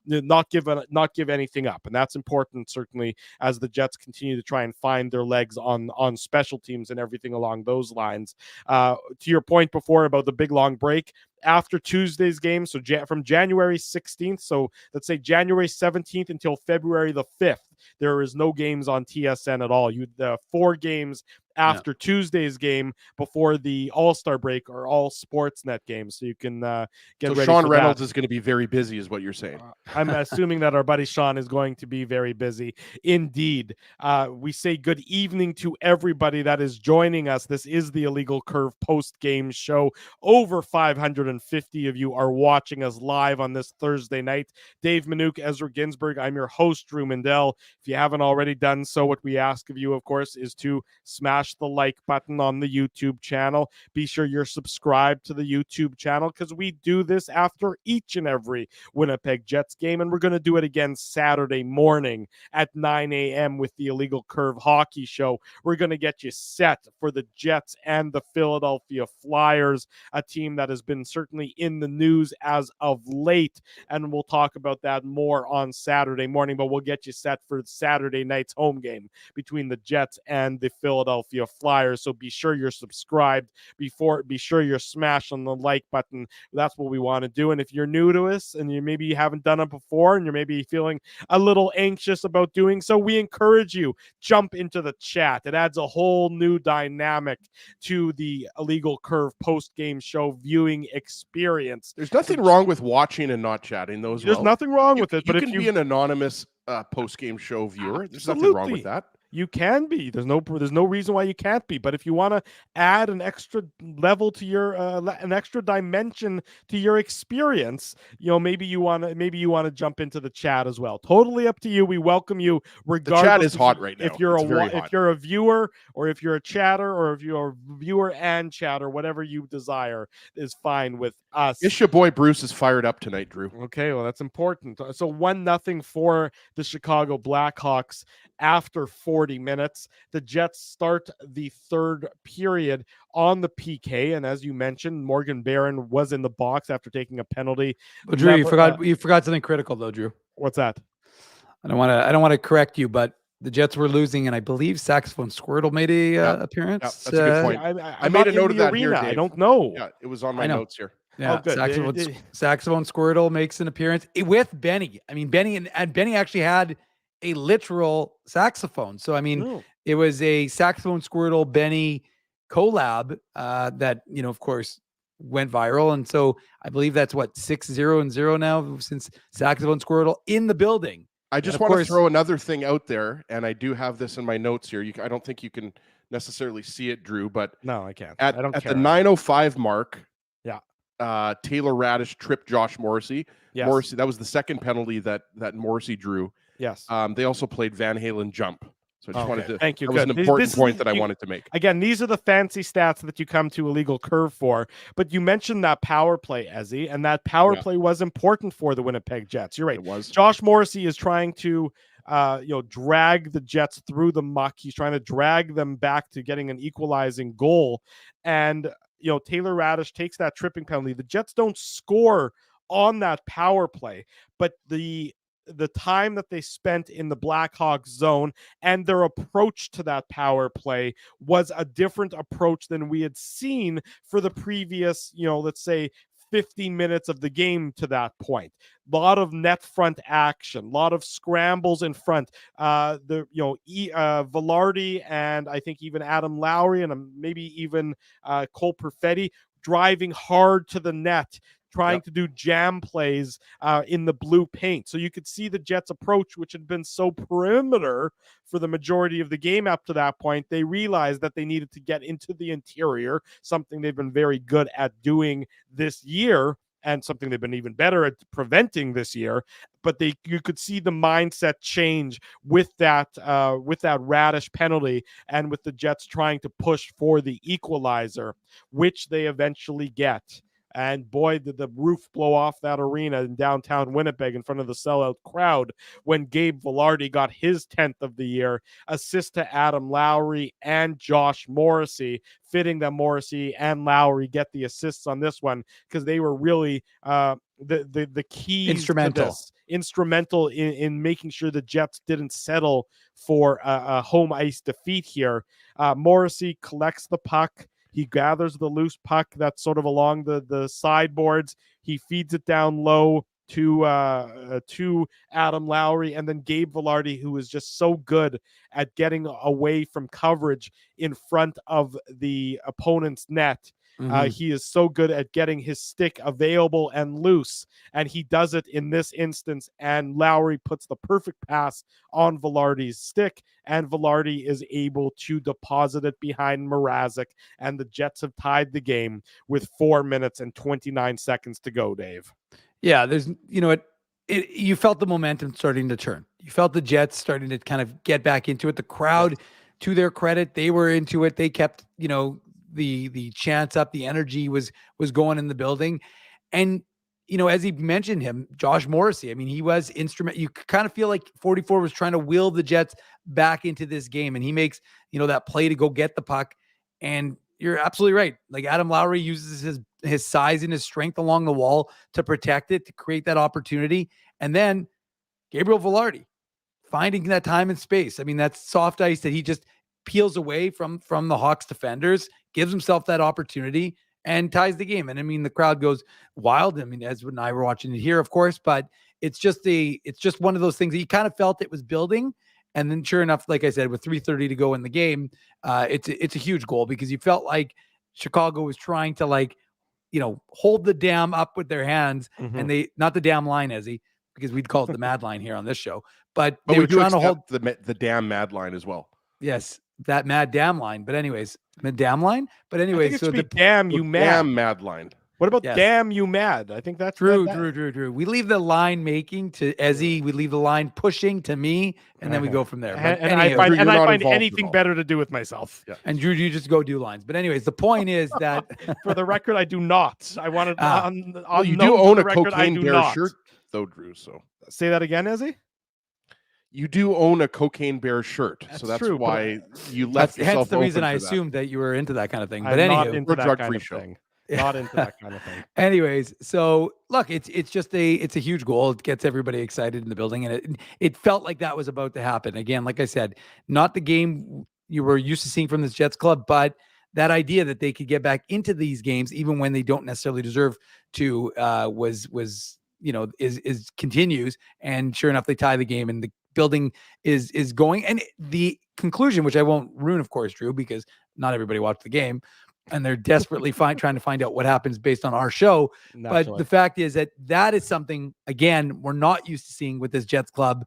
S2: not give anything up, and that's important certainly as the Jets continue to try and find their legs on special teams and everything along those lines. To your point before about the big long break, after Tuesday's game, so from January 16th, so let's say January 17th until February the 5th, there is no games on TSN at all. The 4 games after Tuesday's game before the All-Star break are all Sportsnet games, so you can get ready. So
S3: Sean Reynolds is going to be very busy, is what you're saying.
S2: I'm assuming that our buddy Sean is going to be very busy indeed. We say good evening to everybody that is joining us. This is the Illegal Curve post-game show. Over 550 of you are watching us live on this Thursday night. Dave Minuk, Ezra Ginsburg. I'm your host, Drew Mindell. If you haven't already done so, what we ask of you, of course, is to smash the like button on the YouTube channel. Be sure you're subscribed to the YouTube channel because we do this after each and every Winnipeg Jets game, and we're going to do it again Saturday morning at 9 a.m. with the Illegal Curve Hockey Show. We're going to get you set for the Jets and the Philadelphia Flyers, a team that has been certainly in the news as of late, and we'll talk about that more on Saturday morning, but we'll get you set for Saturday night's home game between the Jets and the Philadelphia Flyers. So be sure you're subscribed, be sure you're smashing the like button. That's what we want to do. And if you're new to us and you haven't done it before and you're maybe feeling a little anxious about doing so, we encourage you, jump into the chat. It adds a whole new dynamic to the Illegal Curve post-game show viewing experience.
S3: There's nothing wrong with watching and not chatting those.
S2: There's nothing wrong with it, but
S3: you can be an anonymous post-game show viewer. There's nothing wrong with that.
S2: You can be. There's no reason why you can't be. But if you want to add an extra level to your an extra dimension to your experience, maybe you want to jump into the chat as well. Totally up to you. We welcome you regardless.
S3: The chat is hot right now.
S2: If you're a viewer or if you're a chatter or if you're a viewer and chatter, whatever you desire is fine with us.
S3: It's your boy Bruce is fired up tonight, Drew.
S2: Okay, well that's important. So 1-0 for the Chicago Blackhawks after 40 minutes. The Jets start the third period on the PK, and as you mentioned, Morgan Barron was in the box after taking a penalty.
S4: But Drew, you forgot something critical though, Drew.
S2: What's that?
S4: I don't want to correct you, but the Jets were losing, and I believe Saxophone Squirtle made a appearance.
S3: That's a good point. I made a note of that here, Dave.
S2: I don't know.
S3: Yeah, it was on my notes here.
S4: Yeah, Saxophone Squirtle makes an appearance with Benny. I mean, Benny and Benny actually had a literal saxophone. So, I mean, it was a Saxophone Squirtle Benny collab that, of course, went viral. And so I believe that's 6-0-0 now since Saxophone Squirtle in the building.
S3: I just want to throw another thing out there, and I do have this in my notes here. I don't think you can necessarily see it, Drew, but
S2: no, I can't.
S3: At the 9:05 mark, Taylor Radish tripped Josh Morrissey.
S2: Yes.
S3: Morrissey, that was the second penalty that Morrissey drew.
S2: Yes.
S3: They also played Van Halen Jump. So I just wanted to.
S2: Thank you.
S3: That was an important point that I wanted to make.
S2: Again, these are the fancy stats that you come to Illegal Curve for. But you mentioned that power play, Ezzy, and that power play was important for the Winnipeg Jets. You're right.
S3: It was.
S2: Josh Morrissey is trying to drag the Jets through the muck. He's trying to drag them back to getting an equalizing goal. And Taylor Radish takes that tripping penalty. The Jets don't score on that power play, but the time that they spent in the Blackhawks zone and their approach to that power play was a different approach than we had seen for the previous, let's say 15 minutes of the game to that point. A lot of net front action, a lot of scrambles in front. Velarde and I think even Adam Lowry and maybe even Cole Perfetti driving hard to the net, trying to do jam plays in the blue paint. So you could see the Jets' approach, which had been so perimeter for the majority of the game up to that point. They realized that they needed to get into the interior, something they've been very good at doing this year and something they've been even better at preventing this year. But you could see the mindset change with that Radish penalty and with the Jets trying to push for the equalizer, which they eventually get. And boy, did the roof blow off that arena in downtown Winnipeg in front of the sellout crowd when Gabe Vilardi got his 10th of the year, assist to Adam Lowry and Josh Morrissey, fitting that Morrissey and Lowry get the assists on this one because they were really the key instrumental in making sure the Jets didn't settle for a home ice defeat here. Morrissey collects the puck. He gathers the loose puck that's sort of along the sideboards. He feeds it down low to Adam Lowry, and then Gabe Vilardi, who is just so good at getting away from coverage in front of the opponent's net. He is so good at getting his stick available and loose, and he does it in this instance, and Lowry puts the perfect pass on Vilardi's stick, and Vilardi is able to deposit it behind Mrazek, and the Jets have tied the game with 4 minutes and 29 seconds to go, Dave.
S4: Yeah, there's, you felt the momentum starting to turn. You felt the Jets starting to kind of get back into it. The crowd, to their credit, they were into it. They kept, the chants up, the energy was going in the building. And, as he mentioned him, Josh Morrissey, I mean, he was instrumental. You kind of feel like 44 was trying to will the Jets back into this game. And he makes, that play to go get the puck. And you're absolutely right. Like Adam Lowry uses his size and his strength along the wall to protect it, to create that opportunity. And then Gabriel Vilardi finding that time and space. I mean, that's soft ice that he just peels away from the Hawks defenders, gives himself that opportunity and ties the game. And I mean, the crowd goes wild. I mean, as when I were watching it here, of course, but it's just one of those things that you kind of felt it was building. And then sure enough, like I said, with 3:30 to go in the game, it's a huge goal because you felt like Chicago was trying to hold the dam up with their hands, and they, not the damn line, Ezzy, because we'd call it the mad line here on this show, but they were trying to hold
S3: the damn mad line as well.
S4: Yes, that mad damn line. But anyways, the damn line. But anyways,
S2: so the damn you mad.
S3: Damn mad line.
S2: What about damn you mad? I think that's
S4: Drew. We leave the line making to Ezzy. We leave the line pushing to me, and then we go from there.
S2: And I find anything better to do with myself.
S3: Yeah.
S4: And Drew, you just go do lines. But anyways, the point is that
S2: for the record, I do not. I wanted
S3: you do own a Cocaine Bear shirt, though, Drew. So
S2: say that again, Ezzy.
S3: You do own a Cocaine Bear shirt, so that's
S2: true,
S3: why you left yourself.
S4: Hence the reason I assumed that you were into that kind of thing. But anyway,
S2: we're drug-free show. Not into that kind of thing.
S4: Anyways, so look, it's a huge goal. It gets everybody excited in the building, and it felt like that was about to happen. Again, like I said, not the game you were used to seeing from this Jets club, but that idea that they could get back into these games even when they don't necessarily deserve to continues. And sure enough, they tie the game, and the building is going. And the conclusion, which I won't ruin, of course, Drew, because not everybody watched the game. And they're desperately trying to find out what happens based on our show. Naturally. But the fact is that is something, again, we're not used to seeing with this Jets club,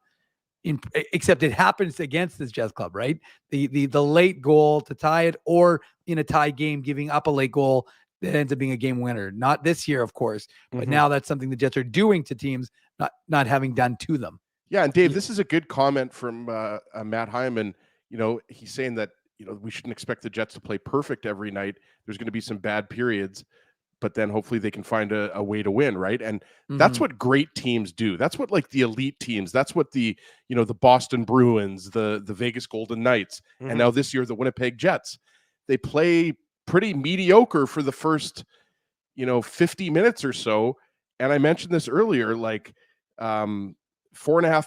S4: except it happens against this Jets club, right? The late goal to tie it, or in a tie game, giving up a late goal that ends up being a game winner. Not this year, of course, but now that's something the Jets are doing to teams, not having done to them.
S3: Yeah, and Dave, this is a good comment from Matt Hyman. He's saying that we shouldn't expect the Jets to play perfect every night. There's going to be some bad periods, but then hopefully they can find a way to win, right? And that's what great teams do. That's what the elite teams, that's what the Boston Bruins, the Vegas Golden Knights, and now this year the Winnipeg Jets. They play pretty mediocre for the first 50 minutes or so. And I mentioned this earlier, 4.5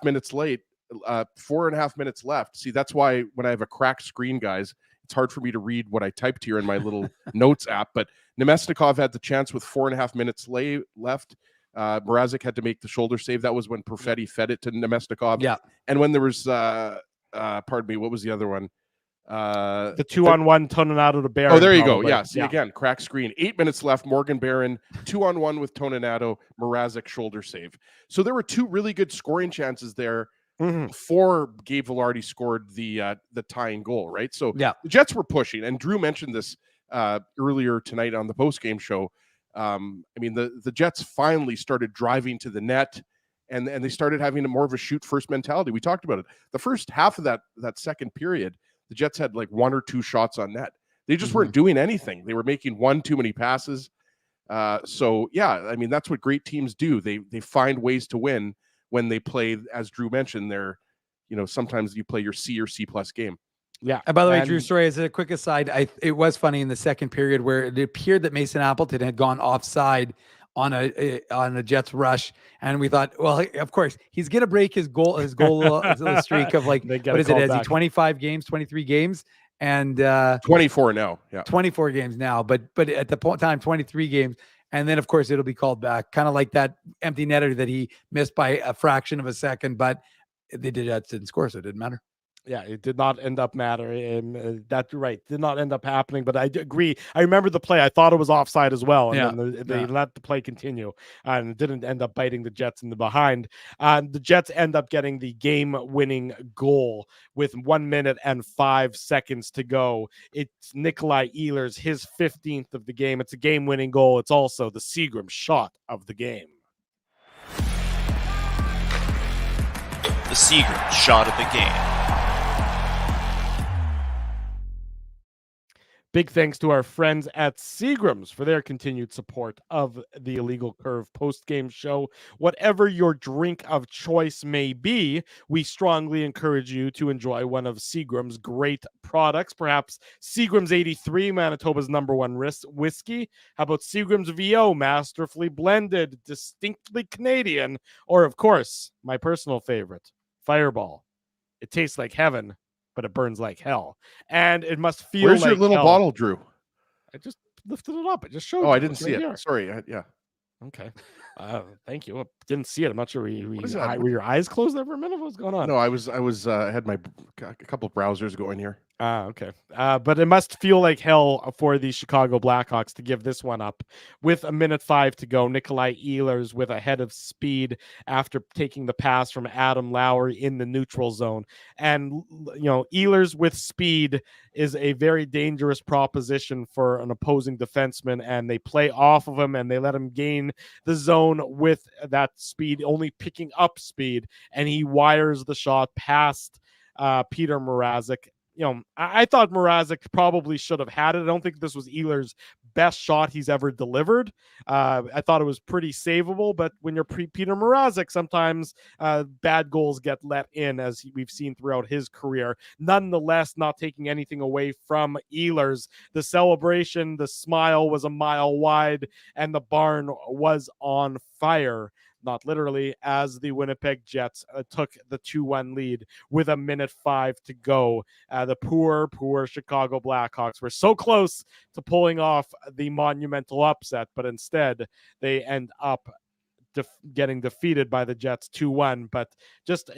S3: minutes late. 4.5 minutes left. See, that's why when I have a cracked screen, guys, it's hard for me to read what I typed here in my little notes app. But Nemesnikov had the chance with 4.5 minutes left. Mrazek had to make the shoulder save. That was when Perfetti fed it to Nemesnikov.
S4: Yeah.
S3: And when there was, pardon me, what was the other one?
S2: The 2-on-1 Toninato to Barron.
S3: Oh, there you go. Yeah. See, again, crack screen. 8 minutes left. Morgan Barron, 2-on-1 with Toninato. Mrazek shoulder save. So there were two really good scoring chances there. Before Gabe Vilardi scored the tying goal, right? So the Jets were pushing, and Drew mentioned this earlier tonight on the postgame show. The Jets finally started driving to the net, and they started having more of a shoot first mentality. We talked about it. The first half of that second period, the Jets had 1 or 2 shots on net. They just weren't doing anything. They were making one too many passes. So yeah, I mean, that's what great teams do. They find ways to win when they play, as Drew mentioned, they're, sometimes you play your C or C plus game.
S2: Yeah.
S4: And by the way, Drew, sorry, as a quick aside, it was funny in the second period where it appeared that Mason Appleton had gone offside on a Jets rush, and we thought, well, of course he's gonna break his goal streak of like, what is it? Has he 25 games, 23 games, and
S3: 24 now? Yeah,
S4: 24 games now. But at the time, 23 games. And then, of course, it'll be called back, kind of like that empty netter that he missed by a fraction of a second. But didn't score, so it didn't matter.
S2: Yeah, it did not end up mattering. That's right. Did not end up happening, but I agree. I remember the play. I thought it was offside as well. And then they let the play continue and it didn't end up biting the Jets in the behind. The Jets end up getting the game-winning goal with 1 minute and 5 seconds to go. It's Nikolai Ehlers, his 15th of the game. It's a game-winning goal. It's also the Seagram shot of the game.
S5: The Seagram shot of the game.
S2: Big thanks to our friends at Seagram's for their continued support of the Illegal Curve post-game show. Whatever your drink of choice may be, we strongly encourage you to enjoy one of Seagram's great products. Perhaps Seagram's 83, Manitoba's #1 whiskey. How about Seagram's VO, masterfully blended, distinctly Canadian? Or, of course, my personal favorite, Fireball. It tastes like heaven, but it burns like hell, and it must feel.
S3: Where's
S2: like
S3: your little
S2: hell.
S3: bottle, Drew?
S2: I just lifted it up. I just showed.
S3: Oh,
S2: you.
S3: I didn't see it.
S2: Here.
S3: Sorry. Yeah.
S2: Okay. Thank you. I didn't see it. I'm not sure. Were your eyes closed there for a minute? What's going on?
S3: No, I was. Had a couple of browsers going here.
S2: Okay. But it must feel like hell for the Chicago Blackhawks to give this one up with 1:05 to go. Nikolai Ehlers with a head of speed after taking the pass from Adam Lowry in the neutral zone. And, Ehlers with speed is a very dangerous proposition for an opposing defenseman, and they play off of him and they let him gain the zone with that speed, only picking up speed, and he wires the shot past Peter Mrazek. I thought Mrazek probably should have had it. I don't think this was Ehlers' best shot he's ever delivered. I thought it was pretty savable, but when you're Peter Mrazek, sometimes bad goals get let in, as we've seen throughout his career. Nonetheless, not taking anything away from Ehlers. The celebration, the smile was a mile wide, and the barn was on fire. Not literally, as the Winnipeg Jets took the 2-1 lead with 1:05 to go. The poor Chicago Blackhawks were so close to pulling off the monumental upset, but instead they end up getting defeated by the Jets 2-1. But just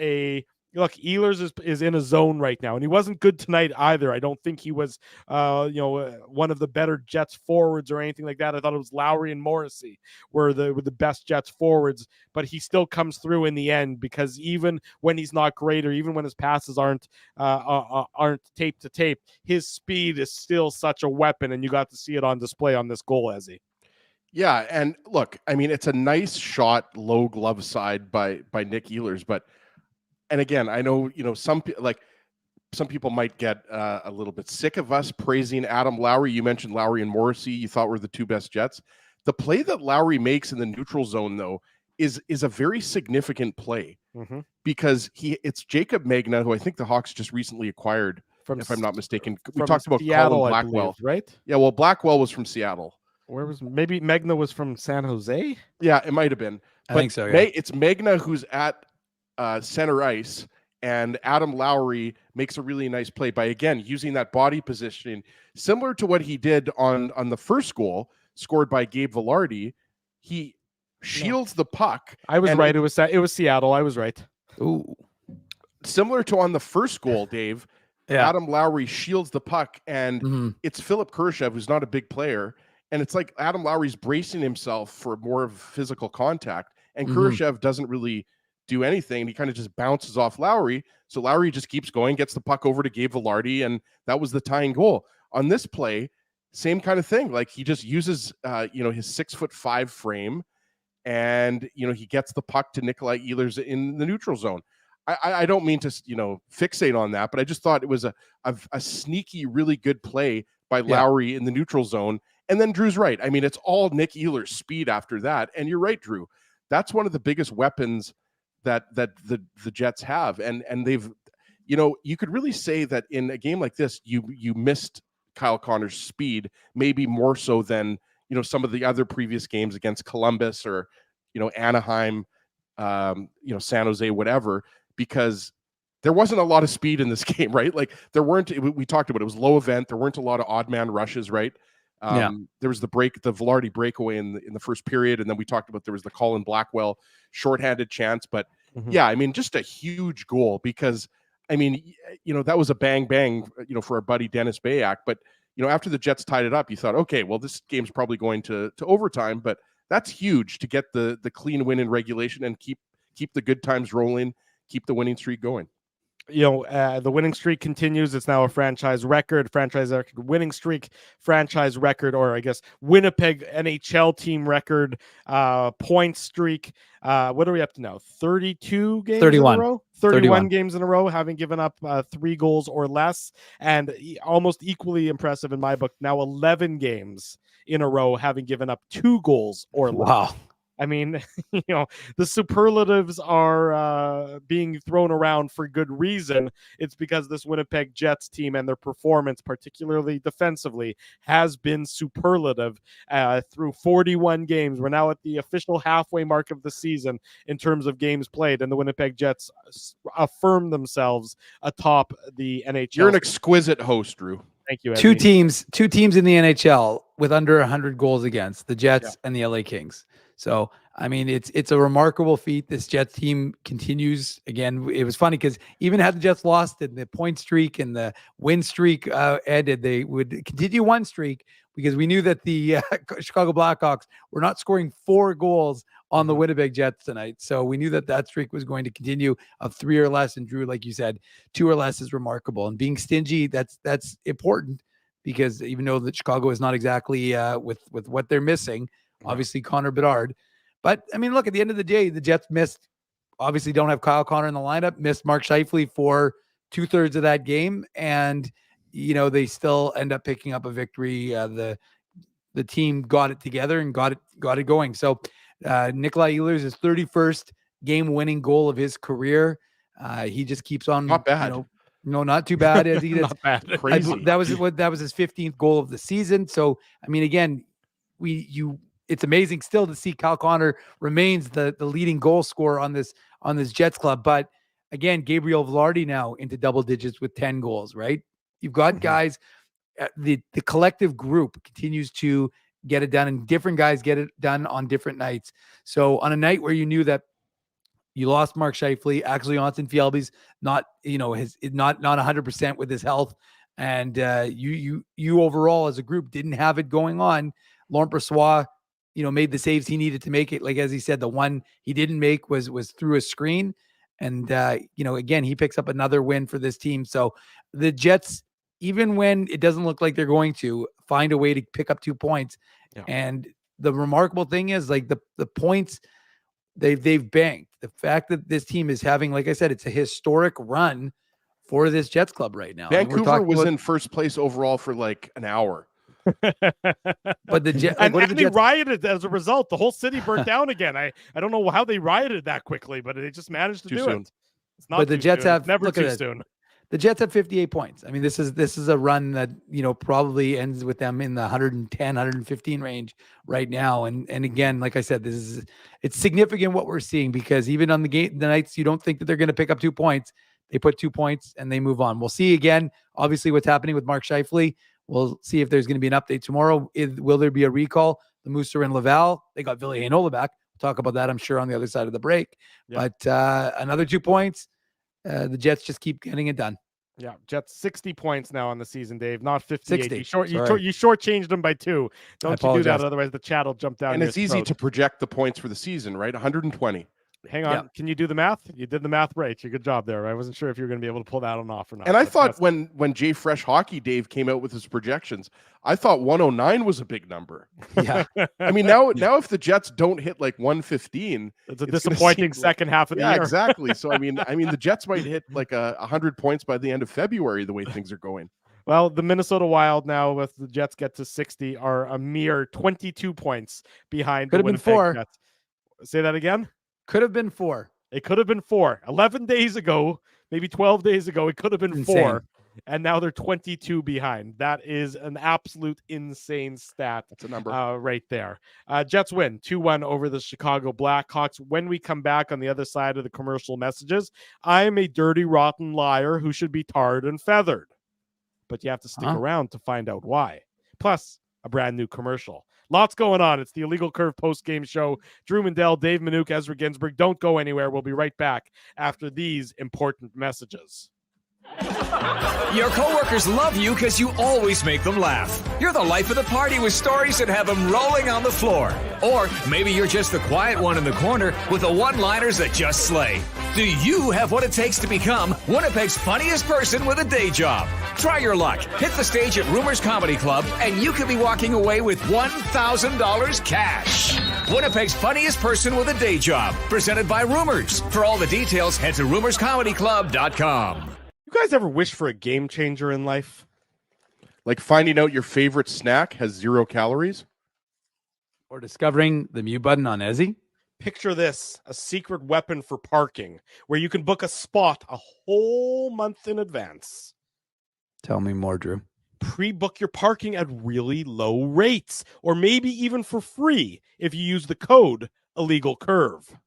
S2: look, Ehlers is in a zone right now, and he wasn't good tonight either. I don't think he was, one of the better Jets forwards or anything like that. I thought it was Lowry and Morrissey were the best Jets forwards, but he still comes through in the end, because even when he's not great, or even when his passes aren't tape to tape, his speed is still such a weapon, and you got to see it on display on this goal, Ezzy.
S3: Yeah, and look, I mean, it's a nice shot, low glove side by Nick Ehlers, but. And again, I know, some people might get a little bit sick of us praising Adam Lowry. You mentioned Lowry and Morrissey you thought were the two best Jets. The play that Lowry makes in the neutral zone, though, is a very significant play, because it's Jacob Magna, who I think the Hawks just recently acquired, if I'm not mistaken. We talked about
S2: Seattle,
S3: Colin Blackwell,
S2: right?
S3: Yeah, well, Blackwell was from Seattle.
S2: Maybe Magna was from San Jose?
S3: Yeah, it might have been.
S4: I think so, yeah.
S3: It's Magna who's at center ice, and Adam Lowry makes a really nice play by, again, using that body positioning, similar to what he did on the first goal scored by Gabe Vilardi. He shields the puck.
S2: I was right. It was Seattle. I was right.
S4: Ooh.
S3: Similar to on the first goal, Dave,
S4: Yeah.
S3: Adam Lowry shields the puck, and it's Philip Kurashev, who's not a big player, and it's like Adam Lowry's bracing himself for more of physical contact, and Kurashev doesn't really do anything, and he kind of just bounces off Lowry. So Lowry just keeps going, gets the puck over to Gabe Vilardi, and that was the tying goal. On this play, same kind of thing. Like, he just uses his 6'5" frame, and he gets the puck to Nikolai Ehlers in the neutral zone. I don't mean to fixate on that, but I just thought it was a sneaky, really good play by Lowry in the neutral zone. And then Drew's right. I mean, it's all Nick Ehlers' speed after that. And you're right, Drew. That's one of the biggest weapons that the Jets have. And they've, you could really say that in a game like this, you missed Kyle Connor's speed, maybe more so than, some of the other previous games against Columbus or, Anaheim, San Jose, whatever, because there wasn't a lot of speed in this game, right? Like we talked about, it was low event. There weren't a lot of odd man rushes, right? There was the Velarde breakaway in the first period. And then we talked about, there was the Colin Blackwell shorthanded chance, but yeah, I mean, just a huge goal because I mean, that was a bang, for our buddy Dennis Bayak, but after the Jets tied it up, you thought, okay, well, this game's probably going to overtime, but that's huge to get the clean win in regulation and keep the good times rolling, keep the winning streak going.
S2: The winning streak continues. It's now a franchise winning streak, franchise record, or I guess Winnipeg NHL team record, point streak. What are we up to now? 32 games
S4: 31.
S2: in a row? 31 games in a row, having given up 3 goals or less. And almost equally impressive in my book, now 11 games in a row, having given up 2 goals or less.
S4: Wow.
S2: I mean, the superlatives are being thrown around for good reason. It's because this Winnipeg Jets team and their performance, particularly defensively, has been superlative through 41 games. We're now at the official halfway mark of the season in terms of games played, and the Winnipeg Jets affirm themselves atop the NHL.
S3: You're an exquisite host, Drew.
S2: Thank you,
S4: Eddie. Two teams in the NHL with under 100 goals against, the Jets and the LA Kings. So, I mean, it's a remarkable feat. This Jets team continues. Again, it was funny because even had the Jets lost and the point streak and the win streak ended, they would continue one streak because we knew that the Chicago Blackhawks were not scoring 4 goals on the Winnipeg Jets tonight. So we knew that streak was going to continue of 3 or less. And Drew, like you said, 2 or less is remarkable. And being stingy, that's important because even though that Chicago is not exactly with what they're missing, obviously Connor Bedard. But, I mean, look, at the end of the day, the Jets obviously don't have Kyle Connor in the lineup, missed Mark Scheifele for 2/3 of that game. And, they still end up picking up a victory. The team got it together and got it going. So Nikolai Ehlers, his 31st game-winning goal of his career. He just keeps on.
S3: Not bad.
S4: No, not too bad. As he
S2: Not bad.
S3: Crazy.
S4: That was his 15th goal of the season. So, I mean, again, it's amazing still to see Kyle Connor remains the leading goal scorer on this Jets club. But again, Gabriel Velarde now into double digits with 10 goals, right? You've got guys, the collective group continues to get it done, and different guys get it done on different nights. So on a night where you knew that you lost Mark Scheifele, actually Austin Fjellby's not 100% with his health, and you overall as a group didn't have it going on. Laurent Brossoit, made the saves he needed to make it. Like, as he said, the one he didn't make was through a screen. And, again, he picks up another win for this team. So the Jets, even when it doesn't look like they're going to, find a way to pick up 2 points. Yeah. And the remarkable thing is, like, the points they've banked. The fact that this team is having, like I said, it's a historic run for this Jets club right now.
S3: Vancouver was in first place overall for like an hour.
S2: But the Jets rioted as a result. The whole city burnt down again. I don't know how they rioted that quickly, but they just managed to do it. It's not. But the Jets have never too soon.
S4: The Jets have 58 points. I mean, this is a run that probably ends with them in the 110, 115 range right now. And again, like I said, it's significant what we're seeing because even on the nights you don't think that they're going to pick up 2 points, they put 2 points and they move on. We'll see again, obviously, what's happening with Mark Scheifele. We'll see if there's going to be an update tomorrow. Will there be a recall? The Moose are in Laval. They got Ville Heinola back. We'll talk about that, I'm sure, on the other side of the break. Yeah. But another 2 points. The Jets just keep getting it done.
S2: Yeah, Jets 60 points now on the season, Dave. Not 58.
S4: 60.
S2: You shortchanged them by 2. Don't you do that, otherwise the chat will jump down.
S3: And it's easy to project the points for the season, right? 120.
S2: Hang on. Yeah. Can you do the math? You did the math right. Good job there. I wasn't sure if you were going to be able to pull that one off or not.
S3: And I thought when Jay Fresh Hockey Dave came out with his projections, I thought 109 was a big number.
S4: Yeah.
S3: I mean, now if the Jets don't hit like 115,
S2: it's a disappointing second half of the year.
S3: Yeah, exactly. So I mean the Jets might hit like 100 points by the end of February the way things are going.
S2: Well, the Minnesota Wild now, with the Jets get to 60, are a mere 22 points behind the Winnipeg Jets. Say that again?
S4: Could have been 4.
S2: It could have been 4. 11 days ago, maybe 12 days ago, it could have been 4. And now they're 22 behind. That is an absolute insane stat.
S3: That's a number
S2: right there. Jets win 2-1 over the Chicago Blackhawks. When we come back on the other side of the commercial messages, I'm a dirty, rotten liar who should be tarred and feathered. But you have to stick around to find out why. Plus, a brand new commercial. Lots going on. It's the Illegal Curve post-game show. Drew Mandel, Dave Manouk, Ezra Ginsburg. Don't go anywhere. We'll be right back after these important messages.
S6: Your coworkers love you because you always make them laugh. You're the life of the party with stories that have them rolling on the floor. Or maybe you're just the quiet one in the corner with the one-liners that just slay. Do you have what it takes to become Winnipeg's funniest person with a day job? Try your luck. Hit the stage at Rumors Comedy Club, and you could be walking away with $1,000 cash. Winnipeg's funniest person with a day job. Presented by Rumors. For all the details, head to rumorscomedyclub.com.
S2: You guys ever wish for a game changer in life?
S3: Like finding out your favorite snack has 0 calories?
S4: Or discovering the mute button on Ezzy?
S2: Picture this, a secret weapon for parking, where you can book a spot a whole month in advance.
S4: Tell me more, Drew.
S2: Pre-book your parking at really low rates, or maybe even for free if you use the code Illegal Curve.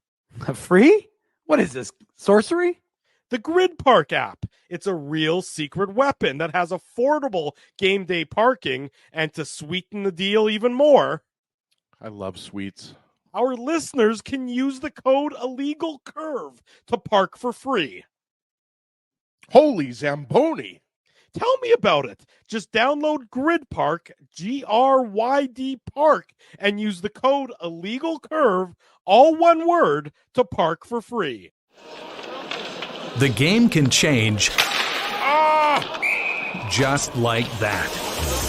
S4: Free? What is this, sorcery?
S2: The Grid Park app. It's a real secret weapon that has affordable game day parking, and to sweeten the deal even more,
S3: I love sweets.
S2: Our listeners can use the code Illegal Curve to park for free.
S3: Holy Zamboni.
S2: Tell me about it. Just download Grid Park, GRYD Park, and use the code Illegal Curve, all one word, to park for free.
S6: The game can change just like that.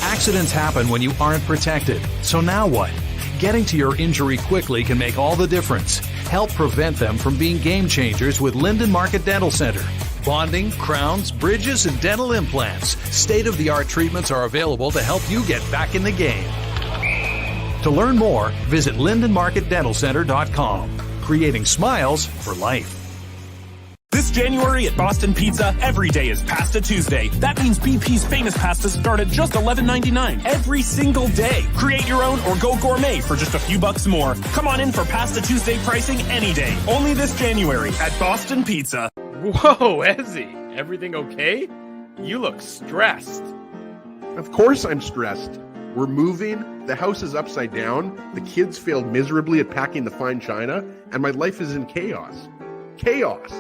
S6: Accidents happen when you aren't protected. So now what? Getting to your injury quickly can make all the difference. Help prevent them from being game changers with Linden Market Dental Center. Bonding, crowns, bridges, and dental implants. State-of-the-art treatments are available to help you get back in the game. To learn more, visit LindenMarketDentalCenter.com. Creating smiles for life.
S7: This January at Boston Pizza, every day is Pasta Tuesday. That means BP's famous pastas start at just $11.99 every single day. Create your own or go gourmet for just a few bucks more. Come on in for Pasta Tuesday pricing any day. Only this January at Boston Pizza.
S2: Whoa, Ezzy, everything okay? You look stressed.
S3: Of course I'm stressed. We're moving, the house is upside down, the kids failed miserably at packing the fine china, and my life is in chaos. Chaos!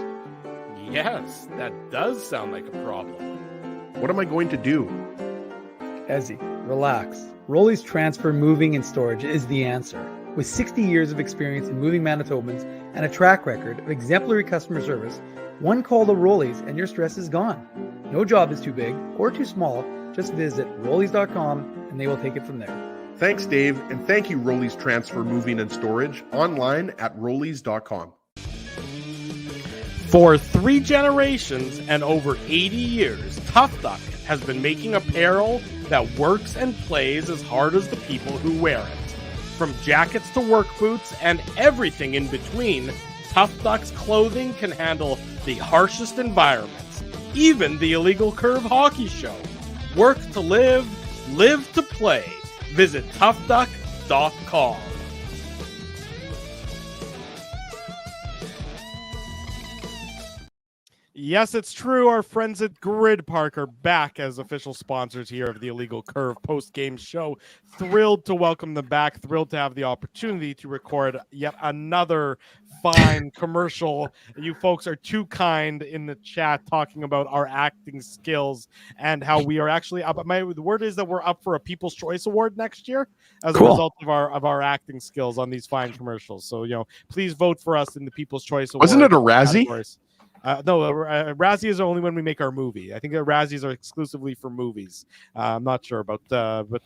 S2: Yes, that does sound like a problem.
S3: What am I going to do?
S4: Ezzy, relax. Rolly's Transfer Moving and Storage is the answer. With 60 years of experience in moving Manitobans and a track record of exemplary customer service, one call to Rolly's and your stress is gone. No job is too big or too small. Just visit Rollies.com and they will take it from there.
S3: Thanks, Dave, and thank you, Rollies Transfer Moving and Storage, online at Rollies.com.
S2: For 3 generations and over 80 years, Tough Duck has been making apparel that works and plays as hard as the people who wear it. From jackets to work boots and everything in between, Tough Duck's clothing can handle the harshest environments, even the Illegal Curve hockey show. Work to live, live to play. Visit toughduck.com. Yes, it's true. Our friends at Grid Park are back as official sponsors here of the Illegal Curve post-game show. Thrilled to welcome them back. Thrilled to have the opportunity to record yet another fine commercial. You folks are too kind in the chat talking about our acting skills and how we are actually up. The word is that we're up for a People's Choice Award next year as a result of our acting skills on these fine commercials. So, please vote for us in the People's Choice Award.
S3: Wasn't it a Razzie?
S2: Categories. No, Razzie is only when we make our movie. I think the Razzies are exclusively for movies. I'm not sure about, but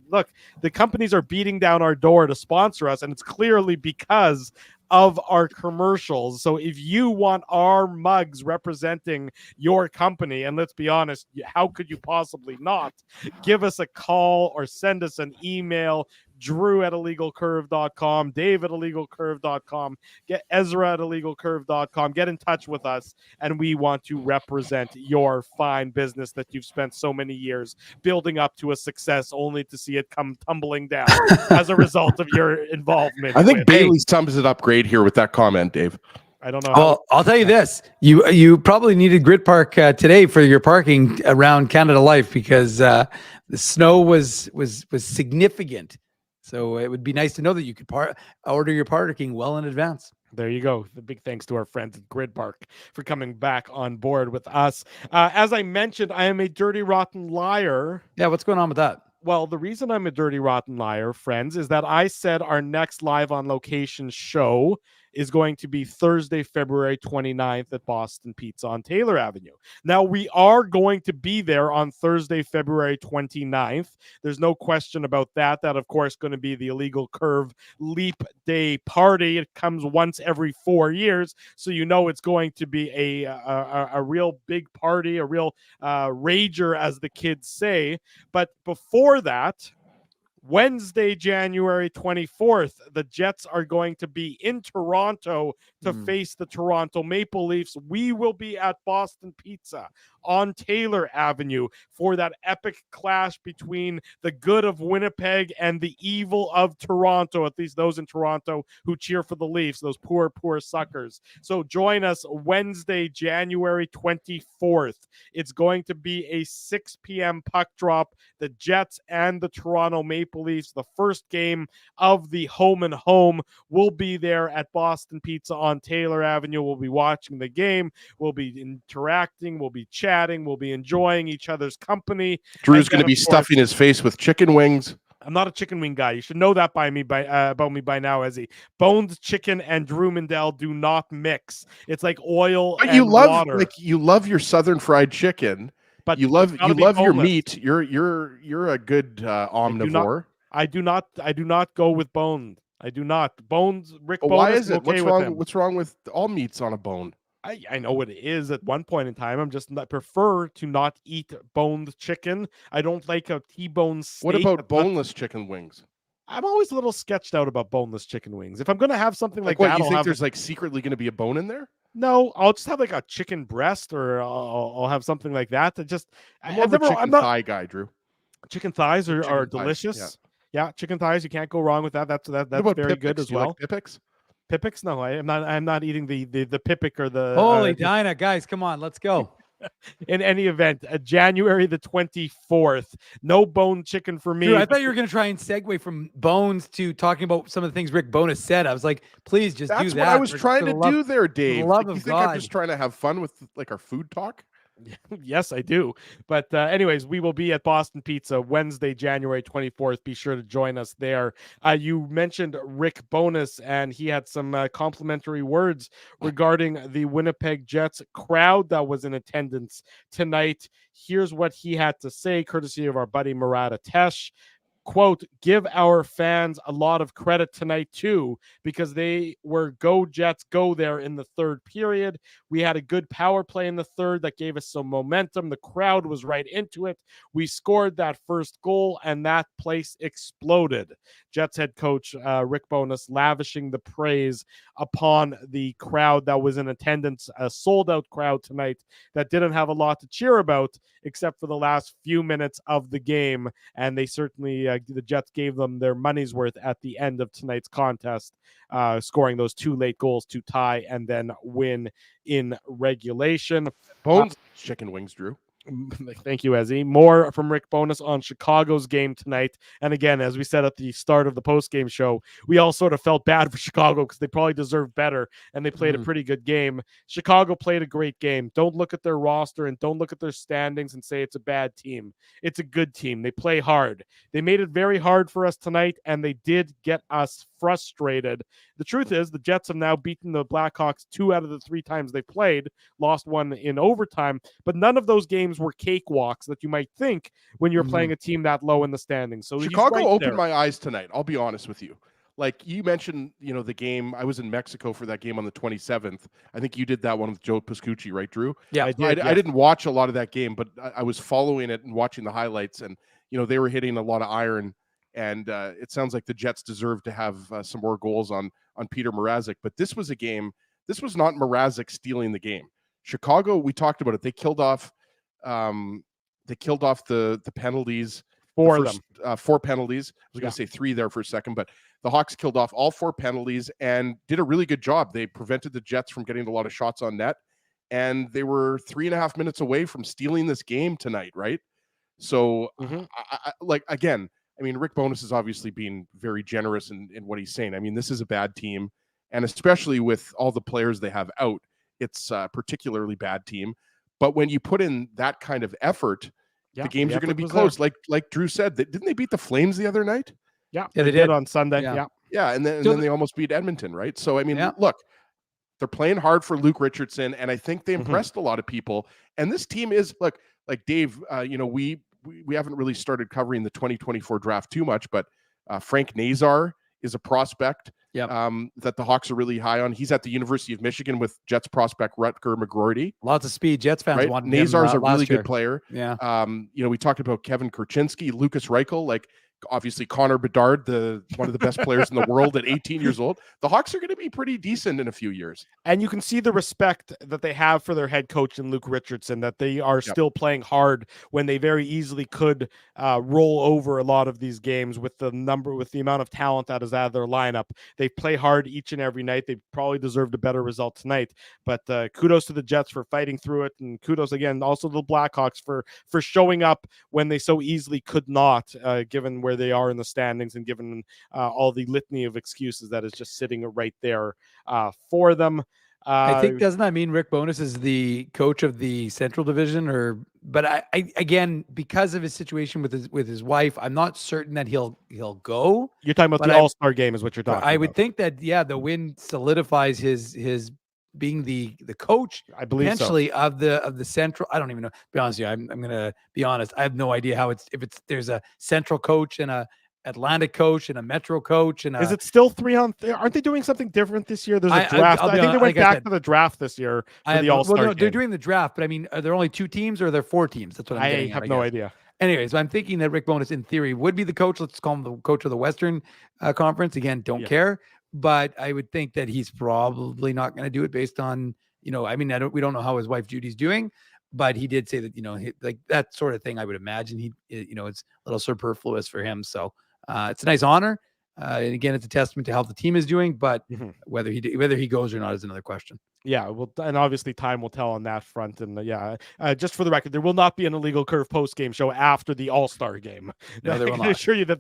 S2: look, the companies are beating down our door to sponsor us, and it's clearly because of our commercials. So if you want our mugs representing your company, and let's be honest, how could you possibly not, give us a call or send us an email. Drew at illegalcurve.com, Dave at illegalcurve.com, get Ezra at illegalcurve.com. Get in touch with us, and we want to represent your fine business that you've spent so many years building up to a success, only to see it come tumbling down as a result of your involvement.
S3: I think Bailey sums it up great here with that comment, Dave.
S2: I don't know.
S4: Well, I'll tell you this: you probably needed Grid Park today for your parking around Canada Life, because the snow was significant. So it would be nice to know that you could order your parking well in advance.
S2: There you go. The big thanks to our friends at Grid Park for coming back on board with us. As I mentioned, I am a dirty, rotten liar.
S4: Yeah, what's going on with that?
S2: Well, the reason I'm a dirty, rotten liar, friends, is that I said our next live on location show is going to be Thursday, February 29th at Boston Pizza on Taylor Avenue. Now, we are going to be there on Thursday, February 29th. There's no question about that. That, of course, going to be the Illegal Curve Leap Day party. It comes once every 4 years, so you know it's going to be a real big party, a real rager, as the kids say. But before that, Wednesday, January 24th, the Jets are going to be in Toronto to face the Toronto Maple Leafs. We will be at Boston Pizza on Taylor Avenue for that epic clash between the good of Winnipeg and the evil of Toronto, at least those in Toronto who cheer for the Leafs, those poor, poor suckers. So join us Wednesday, January 24th. It's going to be a 6 p.m. puck drop. The Jets and the Toronto Maple Leafs, the first game of the home and home, will be there at Boston Pizza on Taylor Avenue. We'll be watching the game. We'll be interacting. We'll be chatting. We'll be enjoying each other's company.
S3: Drew's going to be stuffing his face with chicken wings.
S2: I'm not a chicken wing guy. You should know that about me by now, Ezzy. Boned chicken and Drew Mindell do not mix. It's like oil
S3: but
S2: and water.
S3: You love your Southern fried chicken, but you love your meat. You're a good omnivore.
S2: I do not go with bone. I do not. Bones, Rick Bonus.
S3: Why is it?
S2: Okay,
S3: what's wrong with all meats on a bone?
S2: I know what it is at one point in time. I prefer to not eat boned chicken. I don't like a T-bone steak.
S3: What about boneless chicken wings?
S2: I'm always a little sketched out about boneless chicken wings. If I'm going to have something like that,
S3: you think there's like secretly going to be a bone in there?
S2: No, I'll just have like a chicken breast, or I'll have something like that.
S3: I'm not a chicken thigh guy, Drew.
S2: Chicken thighs are delicious. Yeah, chicken thighs. You can't go wrong with that. That's very good as well.
S3: Like Pipics?
S2: Pipics? No, I'm not eating the Pipic or the.
S4: Holy Dinah, guys, come on, let's go.
S2: In any event, January the 24th, no bone chicken for me.
S4: Dude, I thought you were going to try and segue from bones to talking about some of the things Rick Bonus said. I was like, please just do that.
S3: That's what I was trying to do there, Dave.
S4: You
S3: think I'm just trying to have fun with like our food talk?
S2: Yes, I do. But anyways, we will be at Boston Pizza Wednesday, January 24th. Be sure to join us there. You mentioned Rick Bonus, and he had some complimentary words regarding the Winnipeg Jets crowd that was in attendance tonight. Here's what he had to say, courtesy of our buddy Murad Atesh. Quote, give our fans a lot of credit tonight, too, because they were go Jets, go there in the third period. We had a good power play in the third that gave us some momentum. The crowd was right into it. We scored that first goal, and that place exploded. Jets head coach Rick Bonus lavishing the praise upon the crowd that was in attendance, a sold-out crowd tonight that didn't have a lot to cheer about except for the last few minutes of the game, and they certainly the Jets gave them their money's worth at the end of tonight's contest, scoring those two late goals to tie and then win in regulation.
S3: Bones chicken wings, Drew.
S2: Thank you, Ezzy. More from Rick Bonus on Chicago's game tonight. And again, as we said at the start of the post-game show, we all sort of felt bad for Chicago because they probably deserved better, and they played a pretty good game. Chicago played a great game. Don't look at their roster and don't look at their standings and say it's a bad team. It's a good team. They play hard. They made it very hard for us tonight, and they did get us frustrated. The truth is the Jets have now beaten the Blackhawks 2 out of the 3 times they played, lost 1 in overtime, but none of those games were cakewalks that you might think when you're playing a team that low in the standings. So
S3: Chicago opened my eyes tonight. I'll be honest with you. like you mentioned, the game. I was in Mexico for that game on the 27th. I think you did that one with Joe Pascucci, right, Drew?
S4: Yeah,
S2: I did.
S3: I didn't watch a lot of that game, but I was following it and watching the highlights, and they were hitting a lot of iron, and it sounds like the Jets deserve to have some more goals on Peter Mrazek. But this was a game. This was not Mrazek stealing the game. Chicago, we talked about it. They killed off. They killed off the penalties. Four penalties. I was going to say 3 there for a second, but the Hawks killed off all 4 penalties and did a really good job. They prevented the Jets from getting a lot of shots on net, and they were 3.5 minutes away from stealing this game tonight, right? So, Rick Bowness is obviously being very generous in what he's saying. I mean, this is a bad team, and especially with all the players they have out, it's a particularly bad team. But when you put in that kind of effort, the games are going to be close. Like Drew said, didn't they beat the Flames the other night?
S2: Yeah, they did on Sunday.
S3: Yeah, and then they almost beat Edmonton, right? So, I mean, look, they're playing hard for Luke Richardson, and I think they impressed a lot of people. And this team is, like Dave, we haven't really started covering the 2024 draft too much, but Frank Nazar is a prospect that the Hawks are really high on. He's at the University of Michigan with Jets prospect Rutger McGroarty.
S4: Lots of speed. Jets fans want him.
S3: Nazar's a really good player.
S4: Yeah.
S3: We talked about Kevin Kurchinski, Lucas Reichel, obviously Connor Bedard, one of the best players in the world at 18 years old. The Hawks are going to be pretty decent in a few years.
S2: And you can see the respect that they have for their head coach in Luke Richardson, that they are still playing hard when they very easily could roll over a lot of these games with the amount of talent that is out of their lineup. They play hard each and every night. They probably deserved a better result tonight, but kudos to the Jets for fighting through it. And kudos again, also to the Blackhawks for showing up when they so easily could not, given where they are in the standings and given all the litany of excuses that is just sitting right there for them.
S4: I think, doesn't that mean Rick Bowness is the coach of the Central Division? But I again, because of his situation with his wife, I'm not certain that he'll go.
S2: You're talking about the All-Star game is what you're talking about.
S4: I would think that the win solidifies his being the coach,
S2: I believe,
S4: potentially of the Central. I don't even know. To be honest with you, I'm gonna be honest. I have no idea how there's a Central coach and a Atlantic coach and a Metro coach. And
S2: is it still 3 on? Aren't they doing something different this year? There's a draft. I think they went back to the draft this year for the All-Star game.
S4: They're doing the draft, but I mean, are there only 2 teams or are there 4 teams? That's what I'm getting at.
S2: I have no idea.
S4: Anyways, I'm thinking that Rick Bowness, in theory, would be the coach. Let's call him the coach of the Western Conference. Again, don't care. But I would think that he's probably not going to do it based on, we don't know how his wife Judy's doing, but he did say that, like that sort of thing, I would imagine it's a little superfluous for him. So it's a nice honor. And again, it's a testament to how the team is doing, but whether he goes or not is another question.
S2: Yeah, well, and obviously time will tell on that front. And just for the record, there will not be an Illegal Curve post-game show after the All-Star game.
S4: No, there will not.
S2: I can assure you that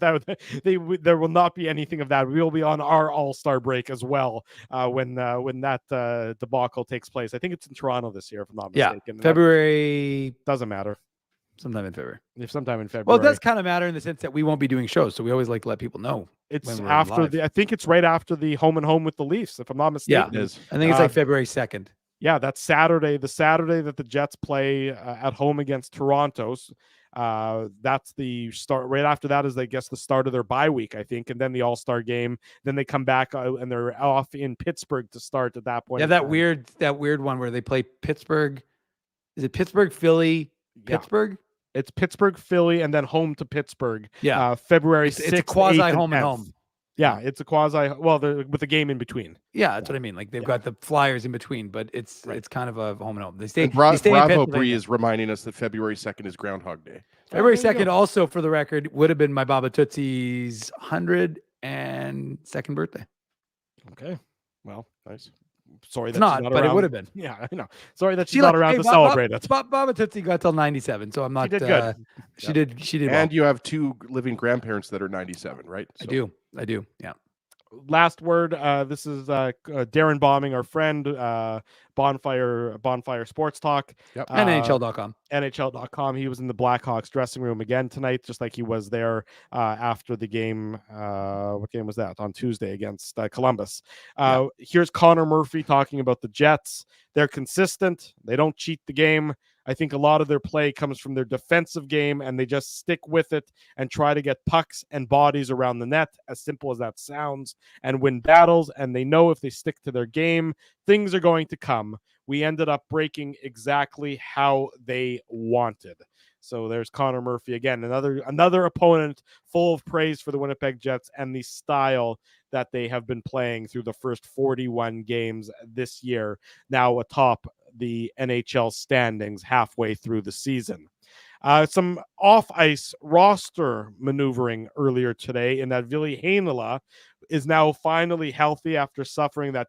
S2: there will not be anything of that. We will be on our All-Star break as well when that debacle takes place. I think it's in Toronto this year, if I'm not mistaken.
S4: February.
S2: Doesn't matter.
S4: Sometime in February.
S2: Well,
S4: it does kind of matter in the sense that we won't be doing shows, so we always like to let people know.
S2: It's after I think it's right after the home and home with the Leafs, if I'm not mistaken.
S4: Yeah, it is. I think it's like February 2nd.
S2: Yeah, that's Saturday. The Saturday that the Jets play at home against Toronto. That's the start. Right after that is, I guess, the start of their bye week, I think, and then the All-Star game. Then they come back and they're off in Pittsburgh to start at that point.
S4: Yeah, that weird one where they play Pittsburgh. Is it Pittsburgh, Philly, Pittsburgh?
S2: It's Pittsburgh, Philly, and then home to Pittsburgh.
S4: Yeah,
S2: February 6th.
S4: It's a quasi home and home.
S2: Yeah, it's a quasi. Well, with a game in between.
S4: Yeah, that's what I mean. Like they've got the Flyers in between, but it's kind of a home and home. They stay.
S3: Bravo Bree is reminding us that February 2nd is Groundhog Day.
S4: February 2nd, also for the record, would have been my Baba Tootsie's 102nd birthday.
S2: Okay, well, nice. Sorry,
S4: it's not, but it would have been.
S2: Yeah, I know. Sorry that she's not around to celebrate it.
S4: Baba Tootsie got till 97, so I'm not.
S2: She did good.
S4: She did.
S3: And well. You have 2 living grandparents that are 97, right?
S4: So. I do. Yeah.
S2: Last word. This is Darren Bombing, our friend, Bonfire Sports Talk.
S4: Yep. And NHL.com.
S2: NHL.com. He was in the Blackhawks dressing room again tonight, just like he was there after the game. What game was that? On Tuesday against Columbus. Here's Connor Murphy talking about the Jets. They're consistent. They don't cheat the game. I think a lot of their play comes from their defensive game, and they just stick with it and try to get pucks and bodies around the net, as simple as that sounds, and win battles. And they know if they stick to their game, things are going to come. We ended up breaking exactly how they wanted. So there's Connor Murphy again, another opponent full of praise for the Winnipeg Jets and the style that they have been playing through the first 41 games this year, now atop the NHL standings halfway through the season. Some off-ice roster maneuvering earlier today in that Ville Heinola is now finally healthy after suffering that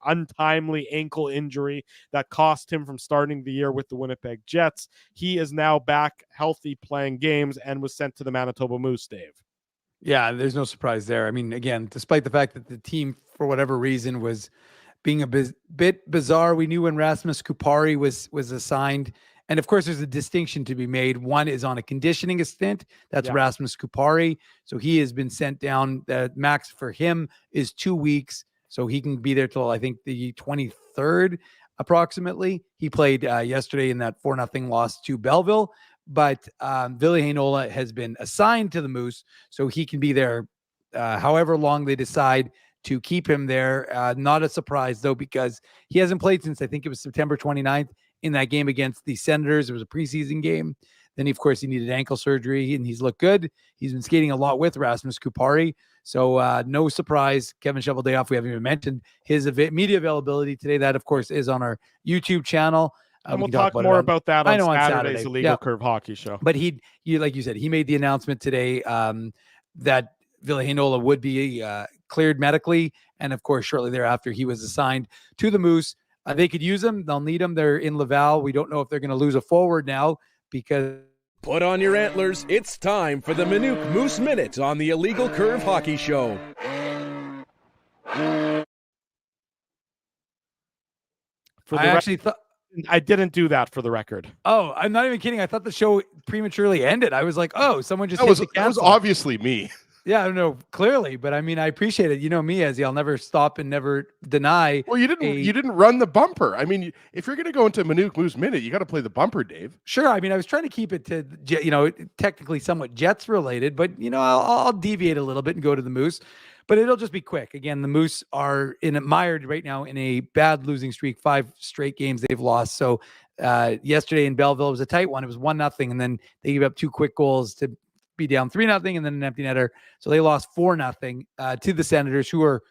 S2: untimely ankle injury that cost him from starting the year with the Winnipeg Jets. He is now back healthy, playing games, and was sent to the Manitoba Moose, Dave.
S4: Yeah, there's no surprise there. I mean, again, despite the fact that the team, for whatever reason, was being a bit bizarre, we knew when Rasmus Kupari was assigned. And of course, there's a distinction to be made. One is on a conditioning stint. That's Rasmus Kupari. So he has been sent down. The max for him is 2 weeks. So he can be there till, I think, the 23rd, approximately. He played yesterday in that 4-0 loss to Belleville. But Ville Heinola has been assigned to the Moose, so he can be there however long they decide to keep him there. Not a surprise, though, because he hasn't played since, I think it was September 29th in that game against the Senators. It was a preseason game. Then, of course, he needed ankle surgery, and he's looked good. He's been skating a lot with Rasmus Kupari. So no surprise, Kevin Shoveldayoff, we haven't even mentioned his media availability today. That, of course, is on our YouTube channel.
S2: And we'll talk more about that on Saturday's Illegal Curve Hockey Show.
S4: But he, like you said, he made the announcement today that Ville Heinola would be cleared medically. And, of course, shortly thereafter, he was assigned to the Moose. They could use him. They'll need him. They're in Laval. We don't know if they're going to lose a forward now because...
S8: Put on your antlers. It's time for the Minute Moose Minute on the Illegal Curve Hockey Show.
S2: I didn't do that for the record.
S4: Oh, I'm not even kidding. I thought the show prematurely ended. I was like, oh, someone just
S3: that was obviously me.
S4: Yeah, no, clearly, but I mean, I appreciate it. You know me, Ezzy, I'll never stop and never deny.
S3: Well, you didn't run the bumper. I mean, if you're going to go into Minute Moose Minute, you got to play the bumper, Dave.
S4: Sure. I mean, I was trying to keep it to, technically somewhat Jets related, but I'll deviate a little bit and go to the Moose, but it'll just be quick. Again, the Moose are mired right now in a bad losing streak. 5 straight games they've lost. So yesterday in Belleville, it was a tight one. It was 1-0, and then they gave up 2 quick goals to be down 3-0 and then an empty netter. So they lost 4-0 to the Senators, who are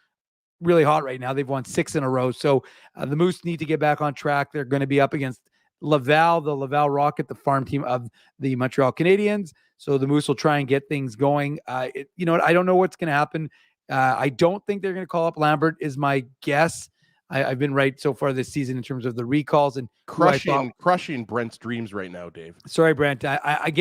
S4: really hot right now. They've won 6 in a row. So the Moose need to get back on track. They're going to be up against Laval, the Laval Rocket, the farm team of the Montreal Canadiens. So the Moose will try and get things going. I don't know what's going to happen. I don't think they're going to call up Lambert is my guess. I've been right so far this season in terms of the recalls and
S3: crushing Brent's dreams right now, Dave.
S4: Sorry, Brent. I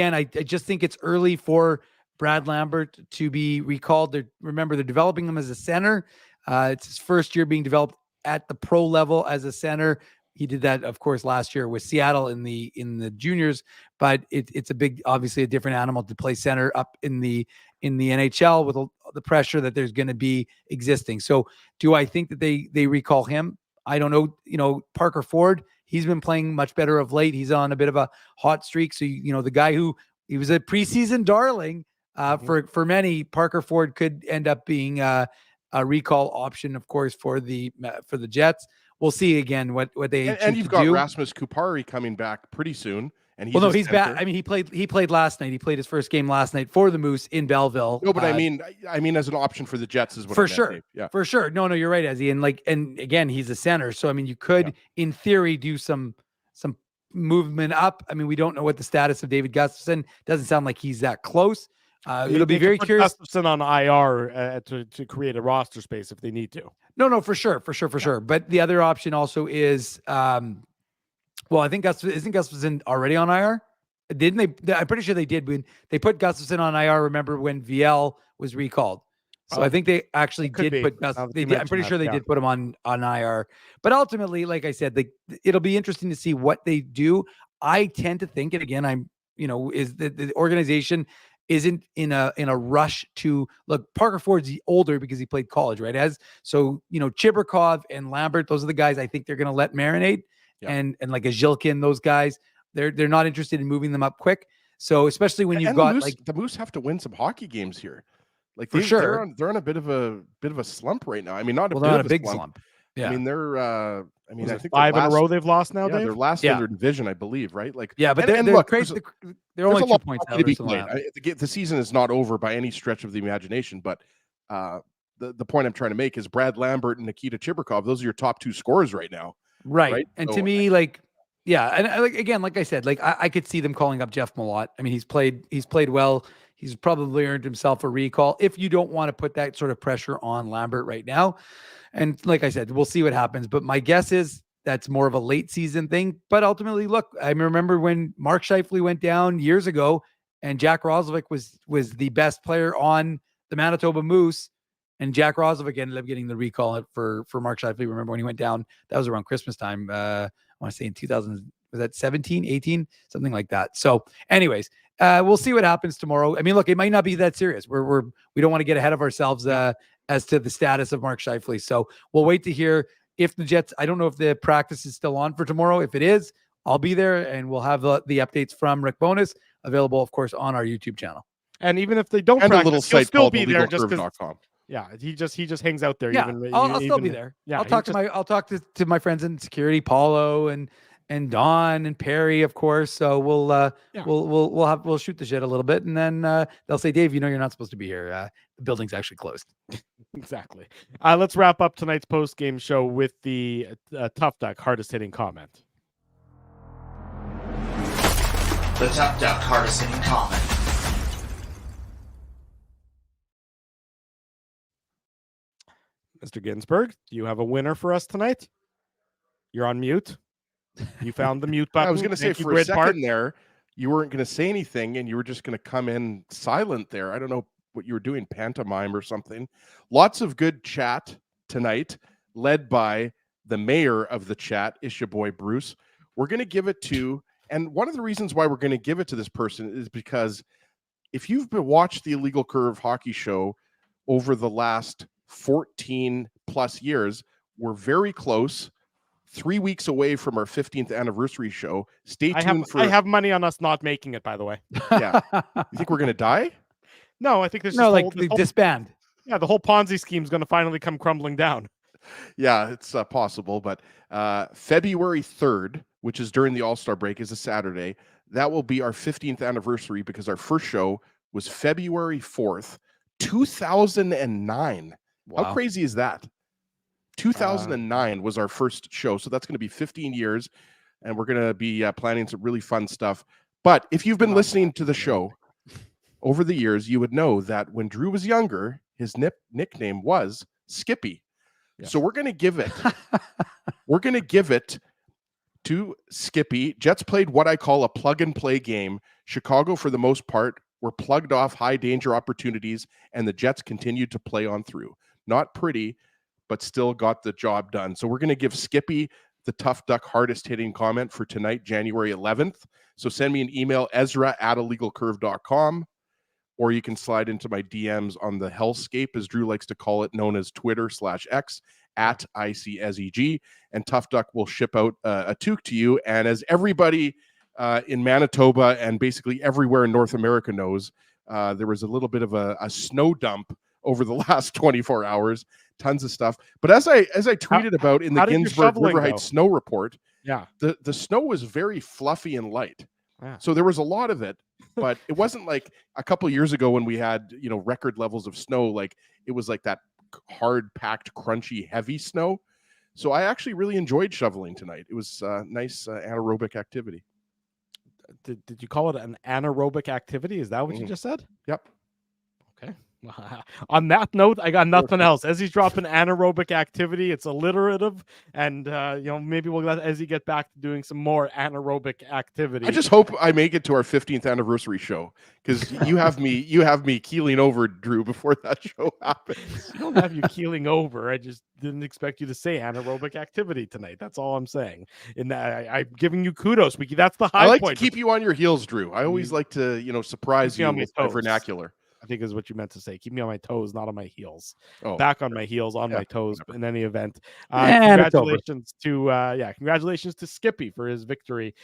S4: just think it's early for Brad Lambert to be recalled. Remember, they're developing him as a center. It's his first year being developed at the pro level as a center. He did that, of course, last year with Seattle in the juniors, but it's obviously a different animal to play center up in the NHL with the pressure that there's going to be existing. So do I think that they recall him? I don't know. Parker Ford, he's been playing much better of late. He's on a bit of a hot streak. So, the guy he was a preseason darling for many, Parker Ford could end up being a recall option, of course, for the Jets. We'll see again what they
S3: and you've got Rasmus Kupari coming back pretty soon. And
S4: he's back. I mean, he played last night. He played his first game last night for the Moose in Belleville.
S3: No, but I mean as an option for the Jets is what
S4: for
S3: I meant,
S4: sure.
S3: Dave. Yeah,
S4: for sure. No, you're right, Ezzy. And again, he's a center, so I mean, you could, in theory, do some movement up. I mean, we don't know what the status of David Gustafson. Doesn't sound like he's that close. It'll be very curious.
S2: Gustafson on IR to create a roster space if they need to.
S4: No, for sure. But the other option also is. Well, I think isn't Gustafson already on IR? Didn't they? I'm pretty sure they did when they put Gustafson on IR. Remember when VL was recalled? So I think they actually did put Gustafson. I'm pretty sure they did put him on IR. But ultimately, like I said, it'll be interesting to see what they do. I tend to think, and again, is that the organization isn't in a rush to look. Parker Ford's older because he played college, right? Chibrikov and Lambert, those are the guys I think they're going to let marinate. Yeah. And like a Zhilkin, those guys, They're not interested in moving them up quick. So especially when you've got
S3: the Moose have to win some hockey games here. Like
S4: for sure,
S3: they're on a bit of a slump right now. I mean, not
S4: a big slump.
S3: Yeah. I mean, they're I think
S2: 5 in a row they've lost now, Dave?
S3: They're last in their division, I believe, right? Like,
S4: but they're only 2 points out.
S3: The season is not over by any stretch of the imagination, but the point I'm trying to make is Brad Lambert and Nikita Chibrikov, those are your top 2 scorers right now.
S4: Right. And so, to me, and like I said, I could see them calling up Jeff Malott. I mean, he's played well. He's probably earned himself a recall if you don't want to put that sort of pressure on Lambert right now. And like I said, we'll see what happens. But my guess is that's more of a late season thing. But ultimately, look, I remember when Mark Scheifele went down years ago and Jack Roslovic was the best player on the Manitoba Moose. And Jack Roslovic ended up getting the recall for Mark Scheifele. Remember when he went down? That was around Christmas time. I want to say in 2000, was that 17, 18, something like that. So anyways, we'll see what happens tomorrow. I mean, look, it might not be that serious. We don't want to get ahead of ourselves as to the status of Mark Scheifele. So we'll wait to hear if the Jets, I don't know if the practice is still on for tomorrow. If it is, I'll be there and we'll have the updates from Rick Bowness available, of course, on our YouTube channel.
S2: And even if they don't
S3: and
S2: practice,
S3: a little site
S2: still
S3: called
S2: be there just because.
S3: Yeah,
S2: he just hangs out there.
S4: Yeah, I'll still be there. Yeah, I'll talk to my friends in security, Paulo and Don and Perry, of course. So we'll shoot the shit a little bit, and then they'll say, Dave, you're not supposed to be here. The building's actually closed.
S2: Exactly. Let's wrap up tonight's post-game show with the Tough Duck hardest hitting comment.
S5: The Tough Duck hardest hitting comment.
S2: Mr. Ginsburg, do you have a winner for us tonight? You're on mute. You found the mute button.
S3: I was going to say for a second there, you weren't going to say anything and you were just going to come in silent there. I don't know what you were doing, pantomime or something. Lots of good chat tonight, led by the mayor of the chat, Isha Boy Bruce. We're going to give it to, and one of the reasons why we're going to give it to this person is because if you've watched the Illegal Curve Hockey Show over the last 14 plus years, we're very close. 3 weeks away from our 15th anniversary show. Stay tuned
S2: I have money on us not making it, by the way.
S3: Yeah. You think we're going to die?
S2: No, I think there's
S4: disband.
S2: Yeah, the whole Ponzi scheme is going to finally come crumbling down.
S3: Yeah, it's possible. But February 3rd, which is during the All-Star break, is a Saturday. That will be our 15th anniversary because our first show was February 4th, 2009. Wow. How crazy is that? 2009 was our first show, so that's going to be 15 years, and we're going to be planning some really fun stuff. But if you've been listening to the show over the years, you would know that when Drew was younger, his nickname was Skippy. Yes. So we're going to give it to Skippy. Jets played what I call a plug-and-play game. Chicago, for the most part, were plugged off high-danger opportunities, and the Jets continued to play on through. Not pretty, but still got the job done. So we're going to give Skippy the Tough Duck hardest hitting comment for tonight, January 11th. So send me an email, ezra@illegalcurve.com, or you can slide into my DMs on the hellscape, as Drew likes to call it, known as Twitter/X, @ICSEG, and Tough Duck will ship out a toque to you. And as everybody in Manitoba and basically everywhere in North America knows, there was a little bit of a snow dump over the last 24 hours, tons of stuff. But as I tweeted about in the Ginsburg River Heights snow report, the snow was very fluffy and light. Yeah. So there was a lot of it, but it wasn't like a couple of years ago when we had, record levels of snow. Like it was like that hard packed, crunchy, heavy snow. So I actually really enjoyed shoveling tonight. It was nice anaerobic activity.
S2: Did you call it an anaerobic activity? Is that what you just said?
S3: Yep.
S2: Okay. On that note, I got nothing else. As he's dropping anaerobic activity, it's alliterative, and maybe we'll let Ezzy get back to doing some more anaerobic activity.
S3: I just hope I make it to our 15th anniversary show, because you have me keeling over, Drew, before that show happens.
S2: I don't have you keeling over. I just didn't expect you to say anaerobic activity tonight. That's all I'm saying. And I'm giving you kudos. That's the high point.
S3: I like to keep you on your heels, Drew. I always like to surprise you with my vernacular.
S2: I think is what you meant to say. Keep me on my toes, not on my heels.
S3: Oh,
S2: Back on my heels, on my toes.
S3: Whatever.
S2: In any event,
S4: And
S2: congratulations to Skippy for his victory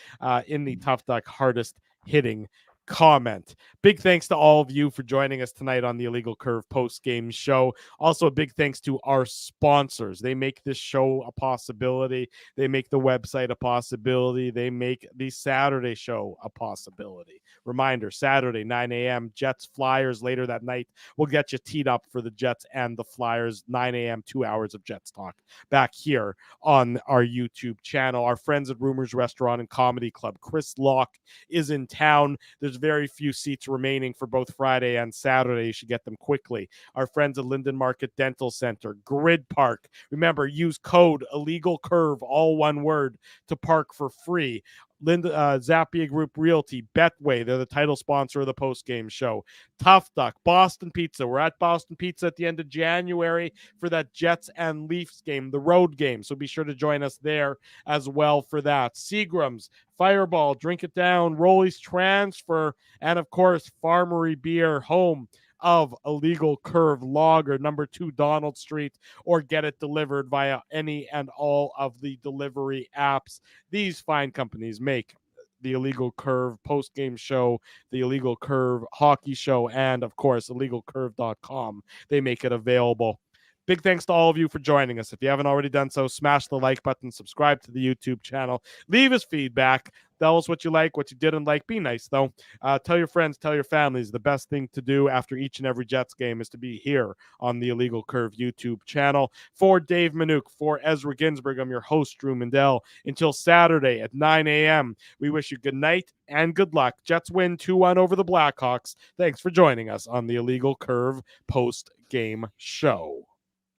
S2: in the Tough Duck hardest hitting comment. Big thanks to all of you for joining us tonight on the Illegal Curve post-game show. Also, a big thanks to our sponsors. They make this show a possibility. They make the website a possibility. They make the Saturday show a possibility. Reminder, Saturday, 9 a.m., Jets Flyers later that night. We'll get you teed up for the Jets and the Flyers, 9 a.m., 2 hours of Jets talk back here on our YouTube channel. Our friends at Rumors Restaurant and Comedy Club, Chris Locke, is in town. There's very few seats remaining for both Friday and Saturday. You should get them quickly. Our friends at Linden Market Dental Center, Grid Park. Remember, use code Illegal Curve, all one word, to park for free. Zappia Group Realty, Betway, they're the title sponsor of the post-game show. Tough Duck, Boston Pizza. We're at Boston Pizza at the end of January for that Jets and Leafs game, the road game. So be sure to join us there as well for that. Seagram's, Fireball, Drink It Down, Rolly's Transfer, and of course, Farmery Beer, home of Illegal Curve Lager, number 2 Donald Street, or get it delivered via any and all of the delivery apps. These fine companies make the Illegal Curve post-game show, the Illegal Curve hockey show, and of course, illegalcurve.com. They make it available. Big thanks to all of you for joining us. If you haven't already done so, smash the like button, subscribe to the YouTube channel, leave us feedback. Tell us what you like, what you didn't like. Be nice, though. Tell your friends, tell your families. The best thing to do after each and every Jets game is to be here on the Illegal Curve YouTube channel. For Dave Minuk, for Ezra Ginsburg, I'm your host, Drew Mandel. Until Saturday at 9 a.m., we wish you good night and good luck. Jets win 2-1 over the Blackhawks. Thanks for joining us on the Illegal Curve post-game show.